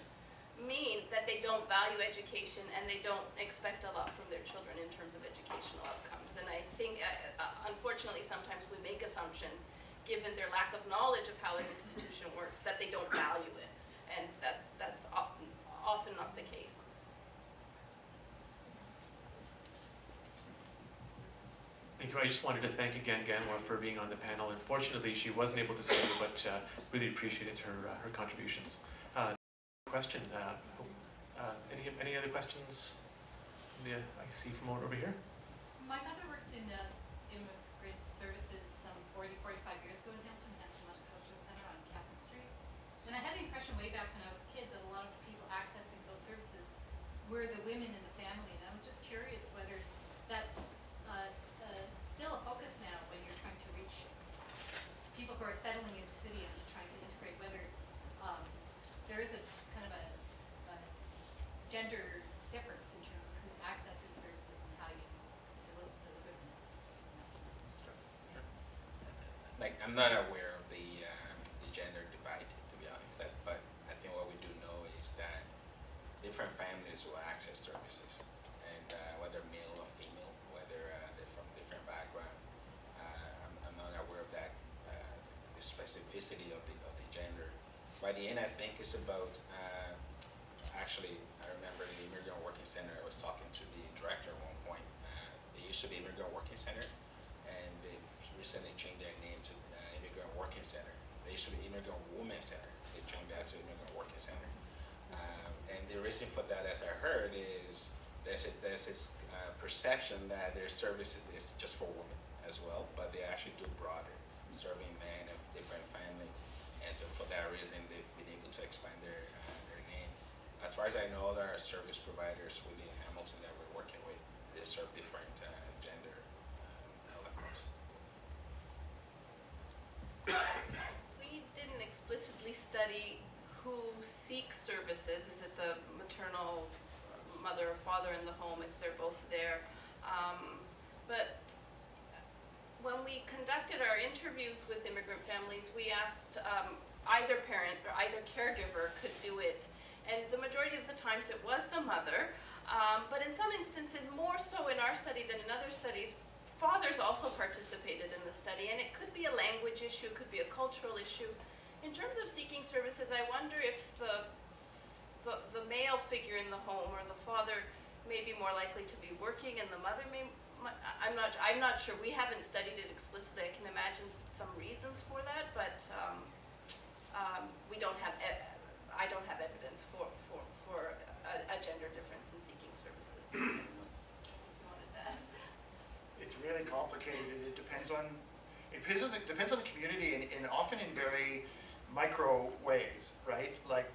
mean that they don't value education and they don't expect a lot from their children in terms of educational outcomes. And I think, unfortunately, sometimes we make assumptions, given their lack of knowledge of how an institution works, that they don't value it, and that's often not the case. Thank you. I just wanted to thank again Ganwa for being on the panel. Unfortunately, she wasn't able to stay, but really appreciated her contributions. Question. Any other questions? Yeah, I see from over here. My mother worked in immigrant services some 45 years ago in Hampton Multicultural Center on Catherine Street. And I had the impression way back when I was a kid that a lot of the people accessing those services were the women in the family. And I was just curious whether that's still a focus now when you're trying to reach people who are settling in the city and trying to integrate, whether there is a kind of a gender difference in terms of who's accessing services and how you deliver them. Like, I'm not aware of the gender divide, to be honest, but I think what we do know is that different families will access services, and whether male or female, whether they're from different background. I'm not aware of that, the specificity of the gender. By the end, I think it's about, actually, I remember the Immigrant Working Center, I was talking to the director at one point. They used to be Immigrant Working Center, and they've recently changed their name to Immigrant Working Center. They used to be Immigrant Women's Center. They changed that to Immigrant Working Center. And the reason for that, as I heard, is there's this perception that their service is just for women as well, but they actually do broader, serving men of different family. And so for that reason, they've been able to expand their name. As far as I know, there are service providers within Hamilton that we're working with. They serve different gender elements. We didn't explicitly study who seeks services. Is it the maternal mother or father in the home if they're both there? But when we conducted our interviews with immigrant families, we asked either parent or either caregiver could do it. And the majority of the times it was the mother. But in some instances, more so in our study than in other studies, fathers also participated in the study. And it could be a language issue, could be a cultural issue. In terms of seeking services, I wonder if the male figure in the home or the father may be more likely to be working, and the mother may. I'm not sure. We haven't studied it explicitly. I can imagine some reasons for that, but we don't have. I don't have evidence for a gender difference in seeking services. It's really complicated. It depends on the community, and often in very micro ways, right? Like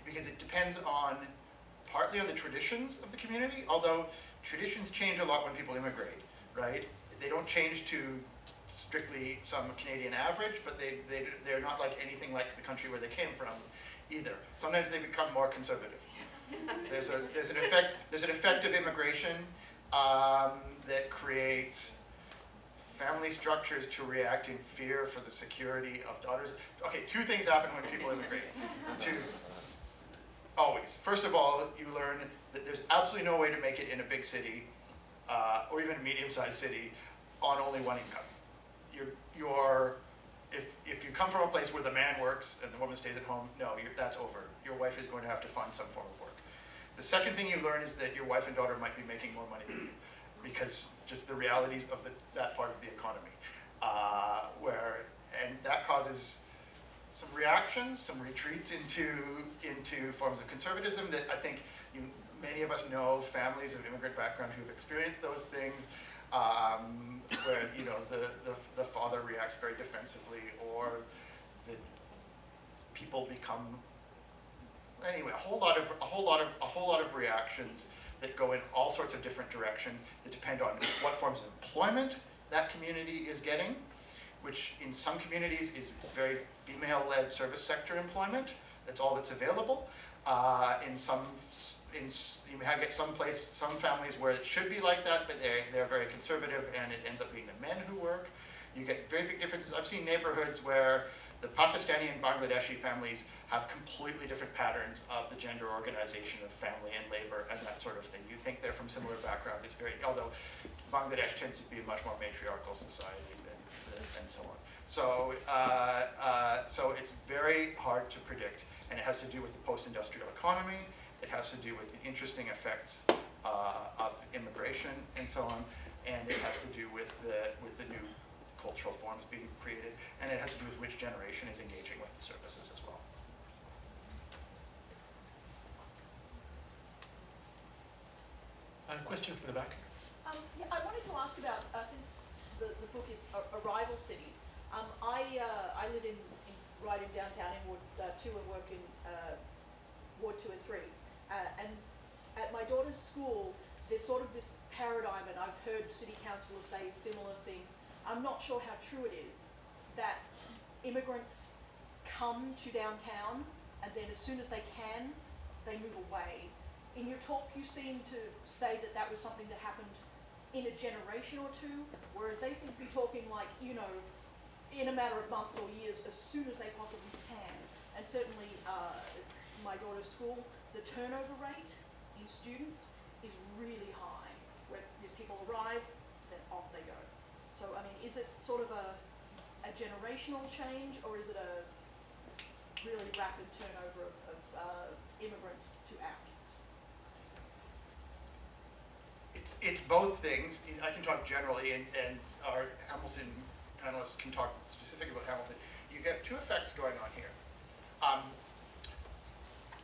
because it depends partly on the traditions of the community, although traditions change a lot when people immigrate, right? They don't change to strictly some Canadian average, but they're not like anything like the country where they came from either. Sometimes they become more conservative. There's an effect of immigration that creates family structures to react in fear for the security of daughters. Okay, two things happen when people immigrate. Always. First of all, you learn that there's absolutely no way to make it in a big city, or even a medium-sized city, on only one income. If you come from a place where the man works and the woman stays at home, no, that's over. Your wife is going to have to find some form of work. The second thing you learn is that your wife and daughter might be making more money than you, because just the realities of that part of the economy, and that causes some reactions, some retreats into forms of conservatism that I think many of us know families of immigrant background who've experienced those things, where the father reacts very defensively, or the people become anyway a whole lot of reactions that go in all sorts of different directions that depend on what forms of employment that community is getting, which in some communities is very female-led service sector employment. That's all that's available. You get some families where it should be like that, but they're very conservative, and it ends up being the men who work. You get very big differences. I've seen neighborhoods where the Pakistani and Bangladeshi families have completely different patterns of the gender organization of family and labor and that sort of thing. You think they're from similar backgrounds. Although Bangladesh tends to be a much more matriarchal society and so on. So it's very hard to predict, and it has to do with the post-industrial economy. It has to do with the interesting effects of immigration and so on, and it has to do with the new cultural forms being created, and it has to do with which generation is engaging with the services as well. A question from the back. Yeah, I wanted to ask about, since the book is Arrival Cities, I live right in downtown in Ward 2 and work in Ward 2 and 3. And at my daughter's school, there's sort of this paradigm, and I've heard city councillors say similar things. I'm not sure how true it is, that immigrants come to downtown and then as soon as they can, they move away. In your talk, you seem to say that was something that happened in a generation or two, whereas they seem to be talking like, in a matter of months or years, as soon as they possibly can. And certainly, my daughter's school, the turnover rate in students is really high. Where if people arrive, then off they go. So, I mean, is it sort of a generational change, or is it a really rapid turnover of immigrants to out? It's both things. I can talk generally, and our Hamilton panelists can talk specifically about Hamilton. You have two effects going on here.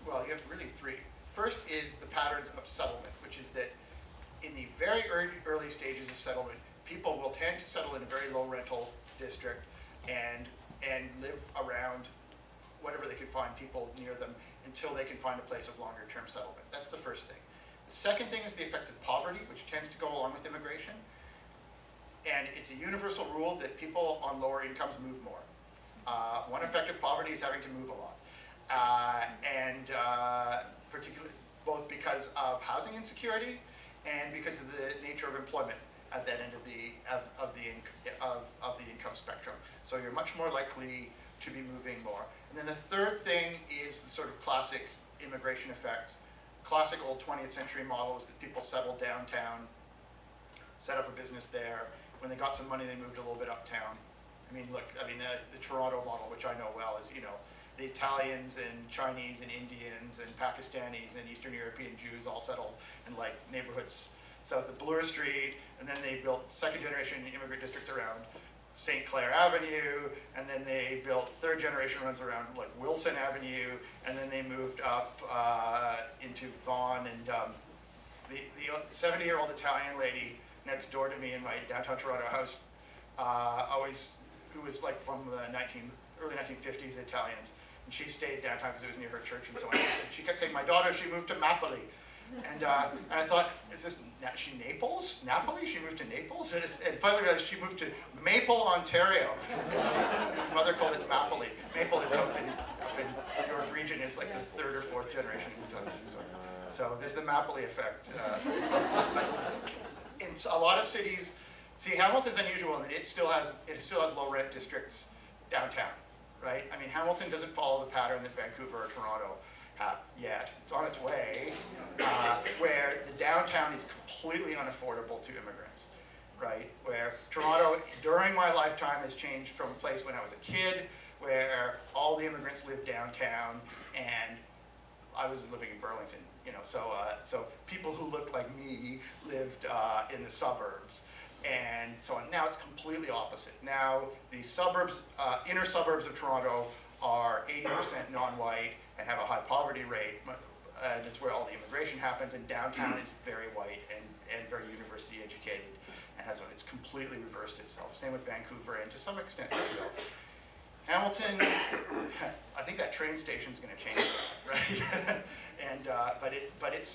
Well, you have really three. First is the patterns of settlement, which is that in the very early stages of settlement, people will tend to settle in a very low rental district and live around whatever they can find people near them until they can find a place of longer term settlement. That's the first thing. The second thing is the effects of poverty, which tends to go along with immigration. And it's a universal rule that people on lower incomes move more. One effect of poverty is having to move a lot. Particularly both because of housing insecurity and because of the nature of employment at that end of the income spectrum. So you're much more likely to be moving more. And then the third thing is the sort of classic immigration effect. Classic old 20th century model is that people settled downtown, set up a business there. When they got some money, they moved a little bit uptown. The Toronto model, which I know well, is, the Italians and Chinese and Indians and Pakistanis and Eastern European Jews all settled in like neighborhoods south of Bloor Street, and then they built second generation immigrant districts around St. Clair Avenue, and then they built third generation ones around like Wilson Avenue, and then they moved up into Vaughan, and the 70-year-old Italian lady next door to me in my downtown Toronto house, who was like from the early 1950s Italians, and she stayed downtown because it was near her church and so on. She kept saying, my daughter, she moved to Mapoli. And I thought, is she Naples? Napoli? She moved to Naples? And finally realized she moved to Maple, Ontario. And her mother called it Mapoli. Maple is up in York region, is like the third or fourth generation Italian. So there's the Mapoli effect. But in a lot of cities, see, Hamilton's unusual in that it still has low rent districts downtown, right? I mean, Hamilton doesn't follow the pattern that Vancouver or Toronto have yet. It's on its way, where the downtown is completely unaffordable to immigrants, right? Where Toronto, during my lifetime, has changed from a place when I was a kid, where all the immigrants lived downtown, and I was living in Burlington, so people who looked like me lived in the suburbs. And so on. Now it's completely opposite. Now the suburbs, inner suburbs of Toronto are 80% non-white and have a high poverty rate, and it's where all the immigration happens, and downtown is very white and very university educated, and it's completely reversed itself. Same with Vancouver, and to some extent Montreal. Hamilton, I think that train station is going to change that, right? But it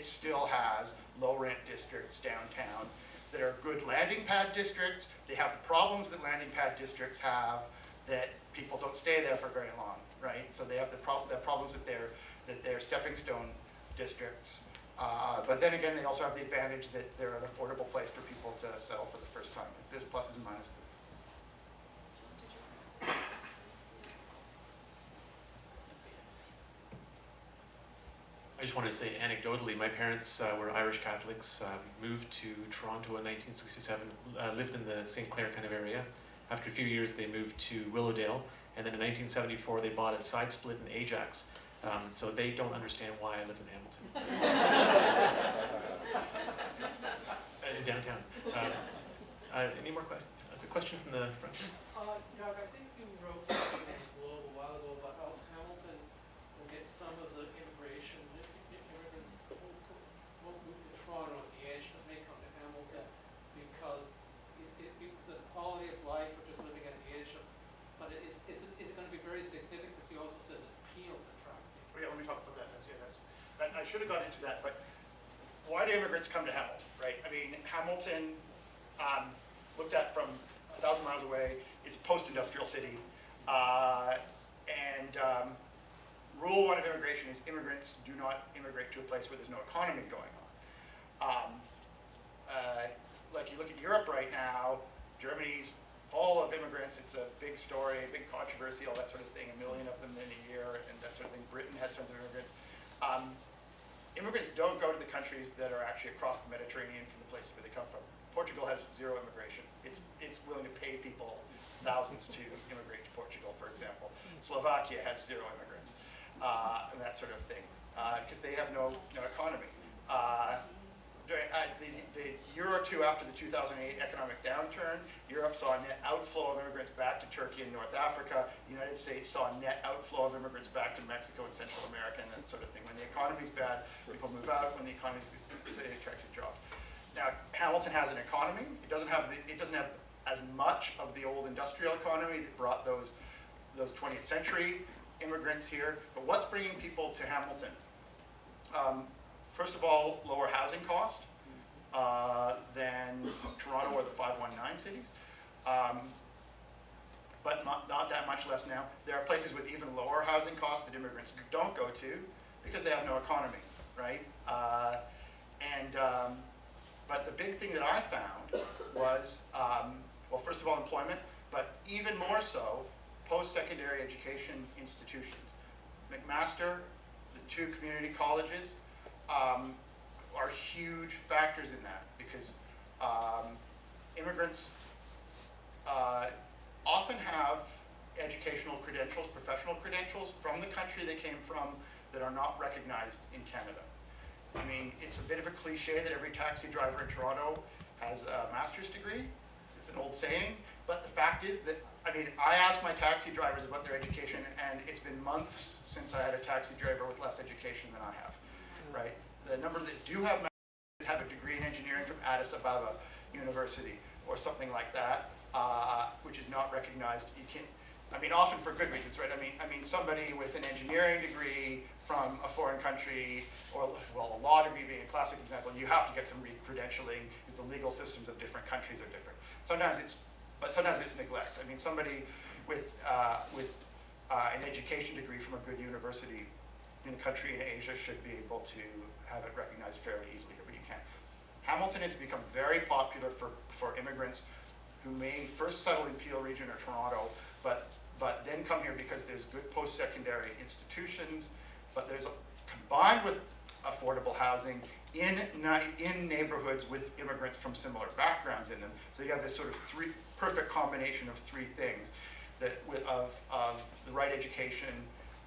still has low rent districts downtown that are good landing pad districts. They have the problems that landing pad districts have, that people don't stay there for very long, right? So they have the problems that they're stepping stone districts. But then again, they also have the advantage that they're an affordable place for people to settle for the first time. There's pluses and minuses. I just want to say anecdotally, my parents were Irish Catholics, moved to Toronto in 1967, lived in the St. Clair kind of area. After a few years, they moved to Willowdale, and then in 1974, they bought a side split in Ajax. So they don't understand why I live in Hamilton. Downtown. Any more questions? A question from the front here? Doug, I think you wrote something in the Globe a while ago about how Hamilton will get some of the immigration immigrants who won't move to Toronto at the edge, but may come to Hamilton because the quality of life or just living at the edge of, but is it going to be very significant? Because you also said that appeal to attract people. Well, yeah, let me talk about that. I should have got into that, but why do immigrants come to Hamilton, right? I mean, Hamilton, looked at from 1,000 miles away, is a post-industrial city. Rule one of immigration is immigrants do not immigrate to a place where there's no economy going on. Like you look at Europe right now, Germany's full of immigrants. It's a big story, a big controversy, all that sort of thing, 1 million of them in a year and that sort of thing. Britain has tons of immigrants. Immigrants don't go to the countries that are actually across the Mediterranean from the places where they come from. Portugal has 0 immigration. It's willing to pay people thousands to immigrate to Portugal, for example. Slovakia has 0 immigrants, and that sort of thing, because they have no economy. During the year or two after the 2008 economic downturn, Europe saw a net outflow of immigrants back to Turkey and North Africa. The United States saw a net outflow of immigrants back to Mexico and Central America and that sort of thing. When the economy's bad, people move out. When the economy's good, they attract jobs. Now, Hamilton has an economy. It doesn't have as much of the old industrial economy that brought those 20th century immigrants here. But what's bringing people to Hamilton? First of all, lower housing cost than Toronto or the 519 cities, but not that much less now. There are places with even lower housing costs that immigrants don't go to because they have no economy, right? But the big thing that I found was, well, first of all, employment, but even more so, post-secondary education institutions. McMaster, the 2 community colleges, are huge factors in that because immigrants often have educational credentials, professional credentials from the country they came from that are not recognized in Canada. I mean, it's a bit of a cliche that every taxi driver in Toronto has a master's degree. It's an old saying, but the fact is that, I mean, I asked my taxi drivers about their education, and it's been months since I had a taxi driver with less education than I have, right? The number that do have a degree in engineering from Addis Ababa University or something like that, which is not recognized. You can't, I mean, often for good reasons, right? I mean, somebody with an engineering degree from a foreign country, or well, a law degree being a classic example, you have to get some re-credentialing because the legal systems of different countries are different. Sometimes it's neglect. I mean, somebody with an education degree from a good university in a country in Asia should be able to have it recognized fairly easily here, but you can't. Hamilton has become very popular for immigrants who may first settle in Peel Region or Toronto, but then come here because there's good post-secondary institutions, but there's combined with affordable housing in neighborhoods with immigrants from similar backgrounds in them. So you have this sort of perfect combination of 3 things of the right education,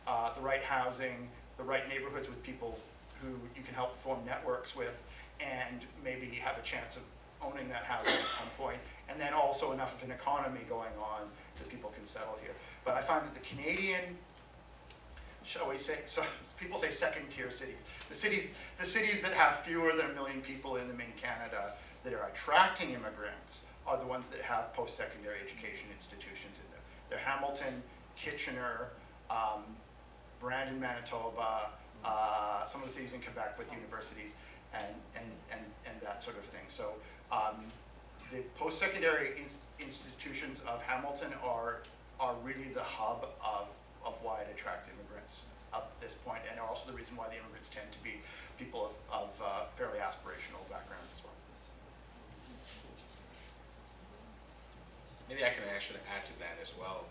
the right housing, the right neighborhoods with people who you can help form networks with, and maybe have a chance of owning that housing at some point, and then also enough of an economy going on that people can settle here. But I find that the Canadian, shall we say, so people say second-tier cities. The cities that have fewer than 1 million people in them in Canada that are attracting immigrants are the ones that have post-secondary education institutions in them. They're Hamilton, Kitchener, Brandon, Manitoba, some of the cities in Quebec with universities, and that sort of thing. So the post-secondary institutions of Hamilton are really the hub of why it attracts immigrants up this point, and are also the reason why the immigrants tend to be people of fairly aspirational backgrounds as well. Maybe I can actually add to that as well.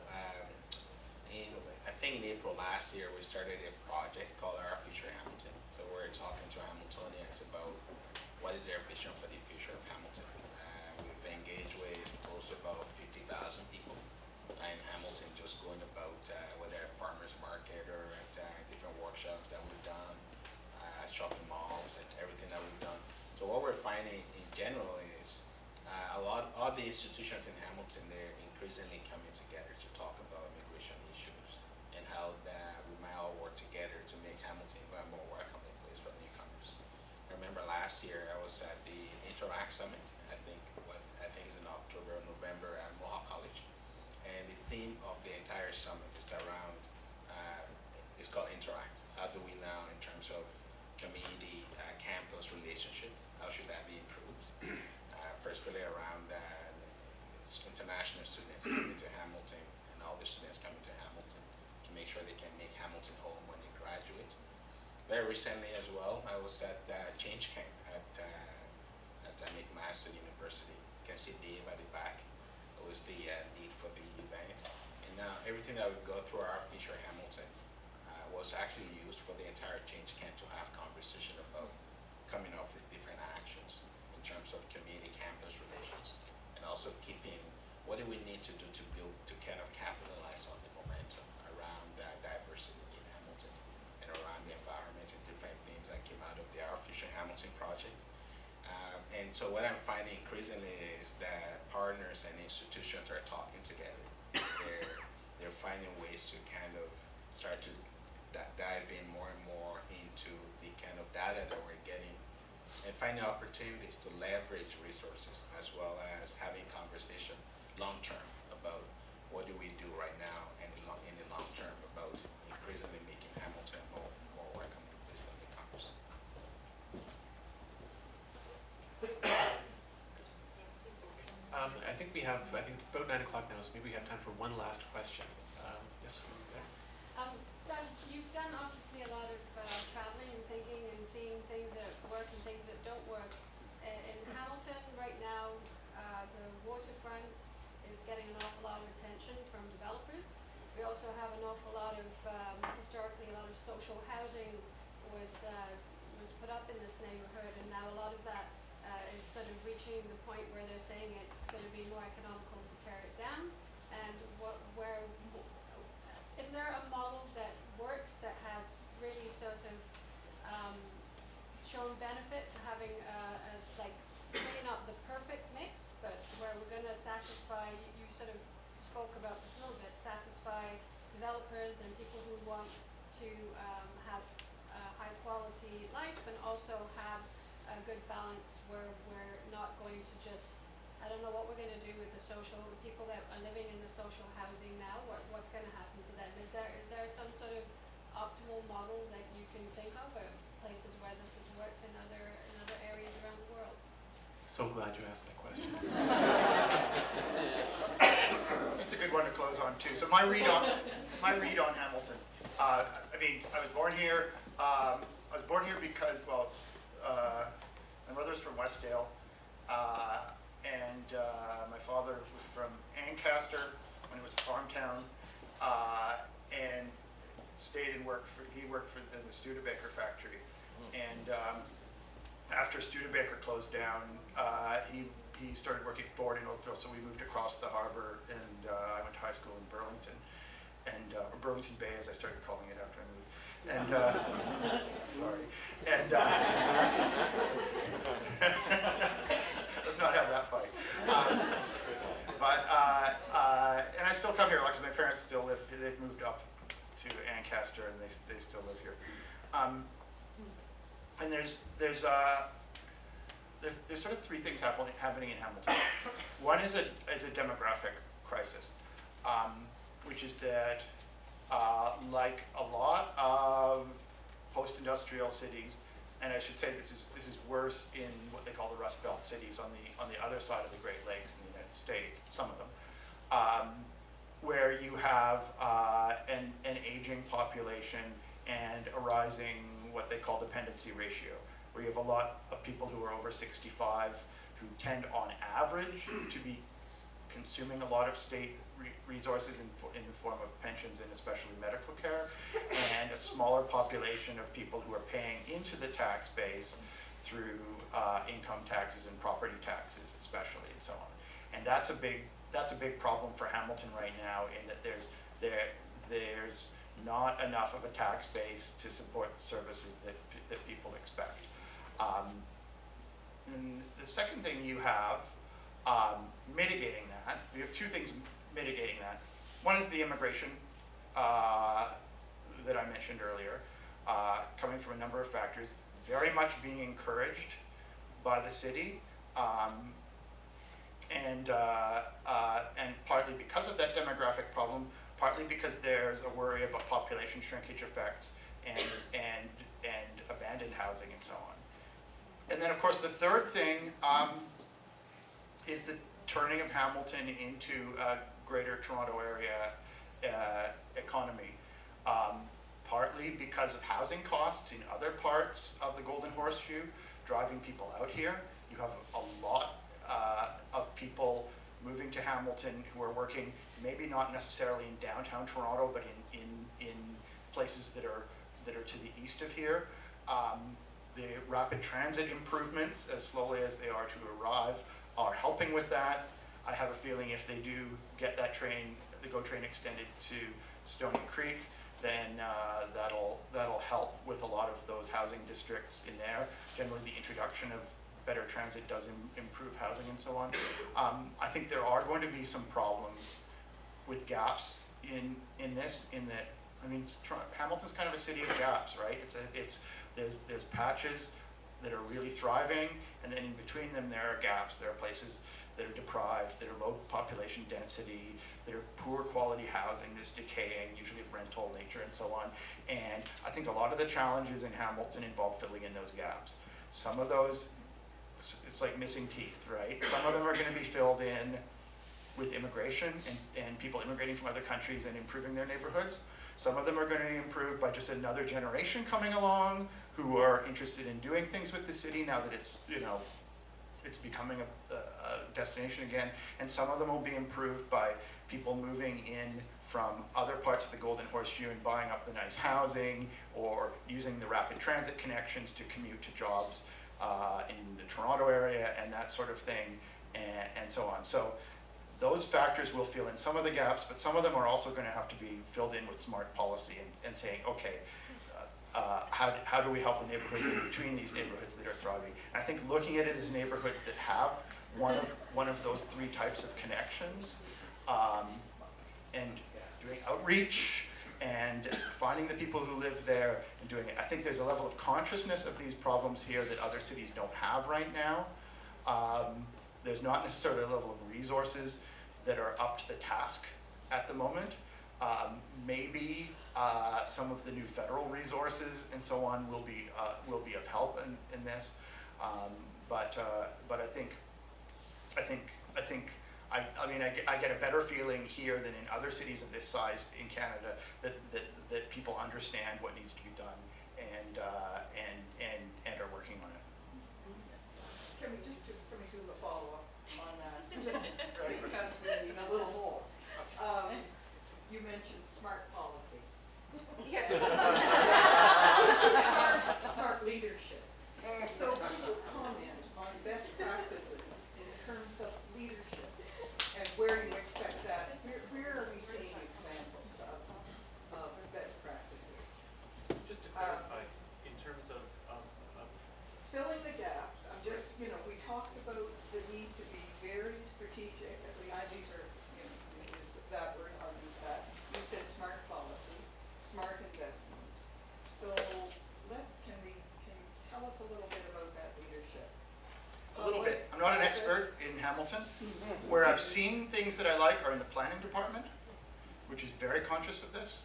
I think in April last year, we started a project called Our Future Hamilton. So we're talking to Hamiltonians about what is their vision for the future of Hamilton. We've engaged with close to about 50,000 people in Hamilton, just going about whether at farmers market or at different workshops that we've done, at shopping malls, and everything that we've done. So what we're finding in general is all the institutions in Hamilton, they're increasingly coming together to talk about immigration issues and how we might all work together to make Hamilton a more welcoming place for newcomers. I remember last year I was at the Interact Summit. I think it's in October or November at Mohawk College, and the theme of the entire summit is around it's called Interact. How do we now, in terms of community campus relationship, how should that be improved? Particularly around international students coming to Hamilton and all the students coming to Hamilton to make sure they can make Hamilton home when they graduate. Very recently as well, I was at Change Camp at McMaster University. You can see Dave at the back. was the need for the event. And now everything that would go through our feature Hamilton was actually used for the entire change camp to have conversation about coming up with different actions in terms of community campus relations, and also keeping what do we need to do to build, to kind of capitalize on the momentum around that diversity in Hamilton and around the environment and different things that came out of the Our Future Hamilton project. And so what I'm finding increasingly is that partners and institutions are talking together. They're finding ways to kind of start to dive in more and more into the kind of data that we're getting and finding opportunities to leverage resources, as well as having conversation long term about what do we do right now and in the long term about increasingly making Hamilton more welcoming place for the campus. I think it's about 9 o'clock now, so maybe we have time for one last question. Yes, there. Doug, you've done obviously a lot of traveling and thinking and seeing things that work and things that don't work. In Hamilton right now, the waterfront is getting an awful lot of attention from developers. We also have an awful lot of, historically, a lot of social housing was put up in this neighborhood, and now a lot of that is sort of reaching the point where they're saying it's going to be more economical to tear it down. And is there a model that works that has really sort of shown benefit to having like maybe not the perfect mix, but where we're going to satisfy, you sort of spoke about this a little bit, satisfy developers and people who want to have a high quality life, and also have a good balance where we're not going to just, I don't know what we're going to do with the people that are living in the social housing now, what's going to happen to them? Is there some sort of optimal model that you can think of places where this has worked in other areas around the world? So glad you asked that question. It's a good one to close on too. So my read on Hamilton. I mean, I was born here. Because, well, my mother's from Westdale, and my father was from Ancaster when it was a farm town, and stayed and worked for the Studebaker factory. And after Studebaker closed down, he started working at Ford in Oakville, so we moved across the harbor, and I went to high school in Burlington, and or Burlington Bay, as I started calling it after I moved. And sorry, and let's not have that fight. And I still come here because my parents still live. They've moved up to Ancaster, and they still live here. And there's sort of three things happening in Hamilton. One is a demographic crisis, which is that like a lot of post-industrial cities, and I should say this is worse in what they call the Rust Belt cities on the other side of the Great Lakes in the United States, some of them, where you have an aging population and a rising what they call dependency ratio, where you have a lot of people who are over 65 who tend on average to be consuming a lot of state resources in the form of pensions and especially medical care, and a smaller population of people who are paying into the tax base through income taxes and property taxes especially, and so on. And that's a big problem for Hamilton right now, in that there's not enough of a tax base to support the services that people expect. And the second thing you have mitigating that, we have two things mitigating that. One is the immigration that I mentioned earlier, coming from a number of factors, very much being encouraged by the city, and partly because of that demographic problem, partly because there's a worry about population shrinkage effects and abandoned housing and so on. And then of course the third thing is the turning of Hamilton into a greater Toronto area economy, partly because of housing costs in other parts of the Golden Horseshoe driving people out here. You have a lot of people moving to Hamilton who are working maybe not necessarily in downtown Toronto, but in places that are to the east of here. The rapid transit improvements, as slowly as they are to arrive, are helping with that. I have a feeling if they do get that train, the GO train extended to Stony Creek, then that'll help with a lot of those housing districts in there. Generally, the introduction of better transit does improve housing and so on. I think there are going to be some problems with gaps in that. I mean, Hamilton's kind of a city of gaps, right? There's patches that are really thriving, and then in between them there are gaps. There are places that are deprived, that are low population density, that are poor quality housing that's decaying, usually of rental nature and so on. And I think a lot of the challenges in Hamilton involve filling in those gaps. Some of those, it's like missing teeth, right? Some of them are going to be filled in with immigration and people immigrating from other countries and improving their neighborhoods. Some of them are going to be improved by just another generation coming along who are interested in doing things with the city now that it's, it's becoming a destination again. And some of them will be improved by people moving in from other parts of the Golden Horseshoe and buying up the nice housing or using the rapid transit connections to commute to jobs in the Toronto area and that sort of thing, and so on. So those factors will fill in some of the gaps, but some of them are also going to have to be filled in with smart policy and saying, okay, how do we help the neighborhoods in between these neighborhoods that are thriving? And I think looking at it as neighborhoods that have one of those three types of connections, and doing outreach and finding the people who live there and doing it. I think there's a level of consciousness of these problems here that other cities don't have right now. There's not necessarily a level of resources that are up to the task at the moment. Maybe some of the new federal resources and so on will be of help in this. But I get a better feeling here than in other cities of this size in Canada that people understand what needs to be done and are working on it. Can we just do a follow-up on that? Because we need a little more. You mentioned smart policies. Yeah. Smart leadership. So could you comment on best practices in terms of leadership and where you expect that? Where are we seeing examples of best practices? Just to clarify, in terms of Filling the gaps. I'm just, we talked about the need to be very strategic. I use that word, I'll use that. You said smart policies, smart investments. So can you tell us a little bit about that leadership? A little bit. I'm not an expert in Hamilton. Where I've seen things that I like are in the planning department, which is very conscious of this,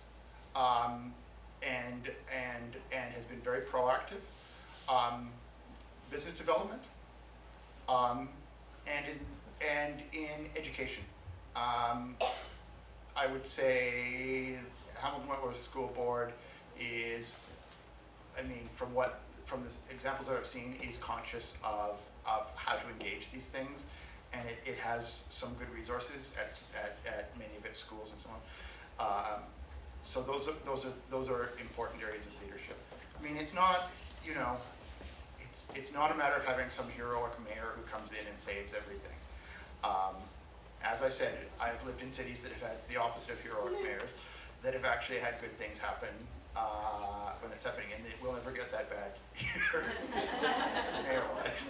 and has been very proactive. Business development, and in education. I would say Hamilton Wentworth School Board is, from the examples that I've seen, is conscious of how to engage these things, and it has some good resources at many of its schools and so on. So those are important areas of leadership. It's not, it's not a matter of having some heroic mayor who comes in and saves everything. As I said, I've lived in cities that have had the opposite of heroic mayors, that have actually had good things happen when it's happening, and it will never get that bad here, mayor-wise.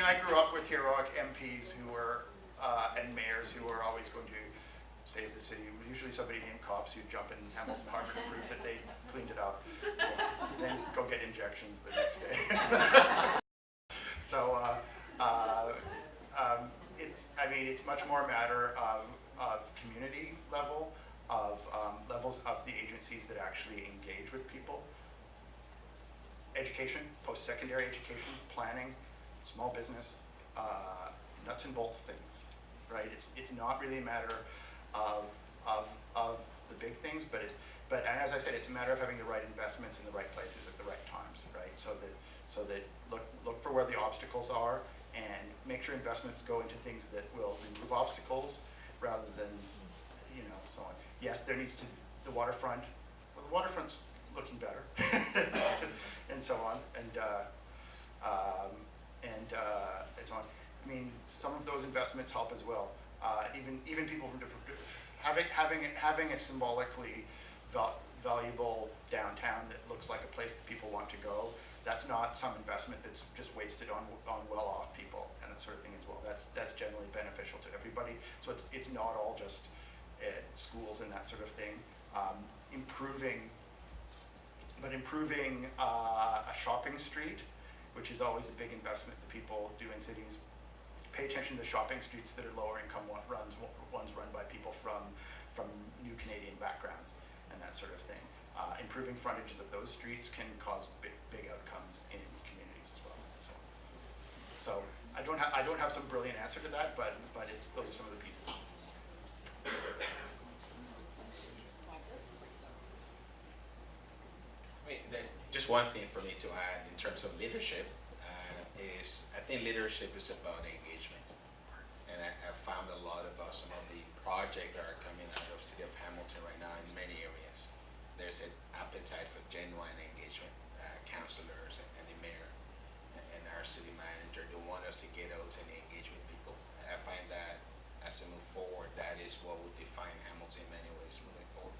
I grew up with heroic MPs who were and mayors who were always going to save the city. Usually somebody named cops who'd jump in Hamilton Harbor to prove that they cleaned it up, and then go get injections the next day. So it's much more a matter of community level, of levels of the agencies that actually engage with people. Education, post-secondary education, planning, small business, nuts and bolts things, right? It's not really a matter of the big things, but But and as I said, it's a matter of having the right investments in the right places at the right times, right? So that look for where the obstacles are and make sure investments go into things that will remove obstacles rather than, so on. Yes, there needs to, the waterfront's looking better, and so on, and so on. I mean, some of those investments help as well. Even people from having a symbolically valuable downtown that looks like a place that people want to go. That's not some investment that's just wasted on well-off people and that sort of thing as well. That's generally beneficial to everybody. So it's not all just schools and that sort of thing. Improving a shopping street, which is always a big investment that people do in cities. Pay attention to the shopping streets that are lower income ones run by people from new Canadian backgrounds and that sort of thing. Improving frontages of those streets can cause big outcomes in communities as well. So I don't have some brilliant answer to that, but those are some of the pieces. I mean, there's just one thing for me to add in terms of leadership. Is I think leadership is about engagement, and I've found a lot about some of the projects that are coming out of City of Hamilton right now in many areas. There's an appetite for genuine engagement. Councillors and the mayor and our city manager, they want us to get out and engage with people. And I find that as we move forward, that is what would define Hamilton in many ways moving forward.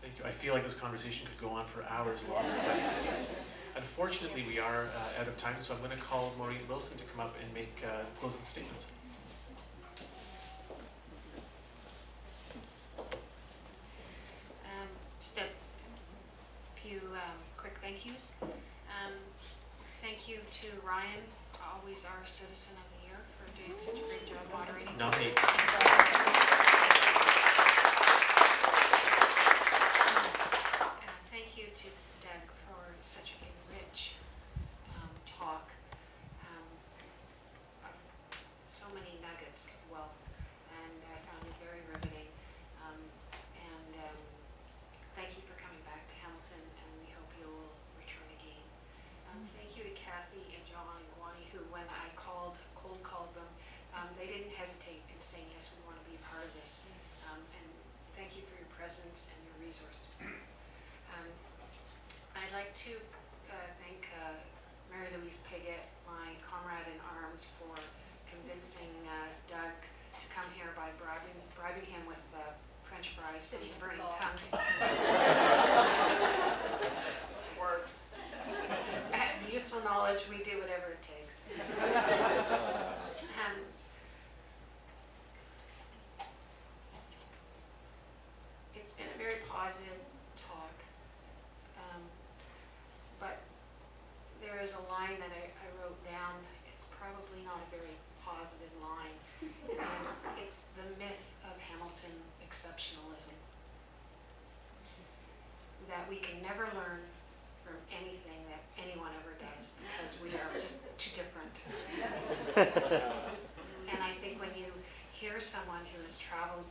Thank you. I feel like this conversation could go on for hours longer. Unfortunately, we are out of time, so I'm going to call Maureen Wilson to come up and make closing statements. Just a few quick thank yous. Thank you to Ryan, always our Citizen of the Year, for doing such a great job moderating. Nominate. Thank you to Doug for such a rich talk of so many nuggets of wealth, and I found it very riveting. Thank you for coming back to Hamilton, and we hope you'll return again. Thank you to Kathy and John and Guani, who, when I cold called them, they didn't hesitate in saying, yes, we want to be a part of this. And thank you for your presence and your resource. I'd like to thank Mary Louise Piggott, my comrade in arms, for convincing Doug to come here by bribing him with French fries from the burning tongue. Word. Useful knowledge, we do whatever it takes. It's been a very positive talk, but there is a line that I wrote down. It's probably not a very positive line. It's the myth of Hamilton exceptionalism. That we can never learn from anything that anyone ever does because we are just too different. And I think when you hear someone who has traveled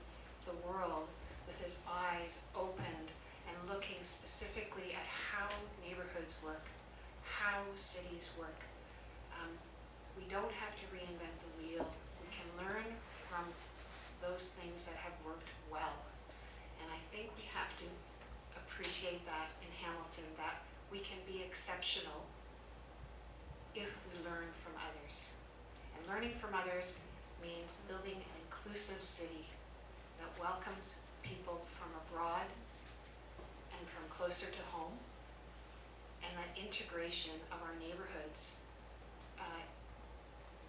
the world with his eyes opened and looking specifically at how neighborhoods work, how cities work, we don't have to reinvent the wheel. We can learn from those things that have worked well. And I think we have to appreciate that in Hamilton, that we can be exceptional if we learn from others. And learning from others means building an inclusive city that welcomes people from abroad and from closer to home, and that integration of our neighborhoods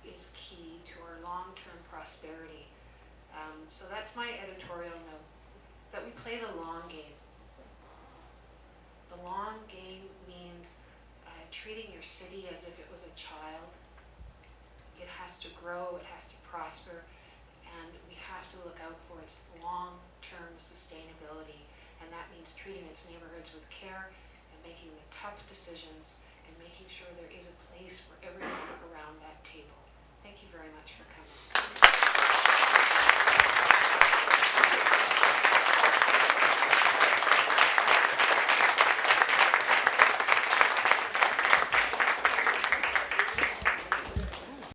is key to our long-term prosperity. So that's my editorial note, that we play the long game. The long game means treating your city as if it was a child. It has to grow, it has to prosper, and we have to look out for its long-term sustainability. And that means treating its neighborhoods with care and making the tough decisions and making sure there is a place for everyone around that table. Thank you very much for coming.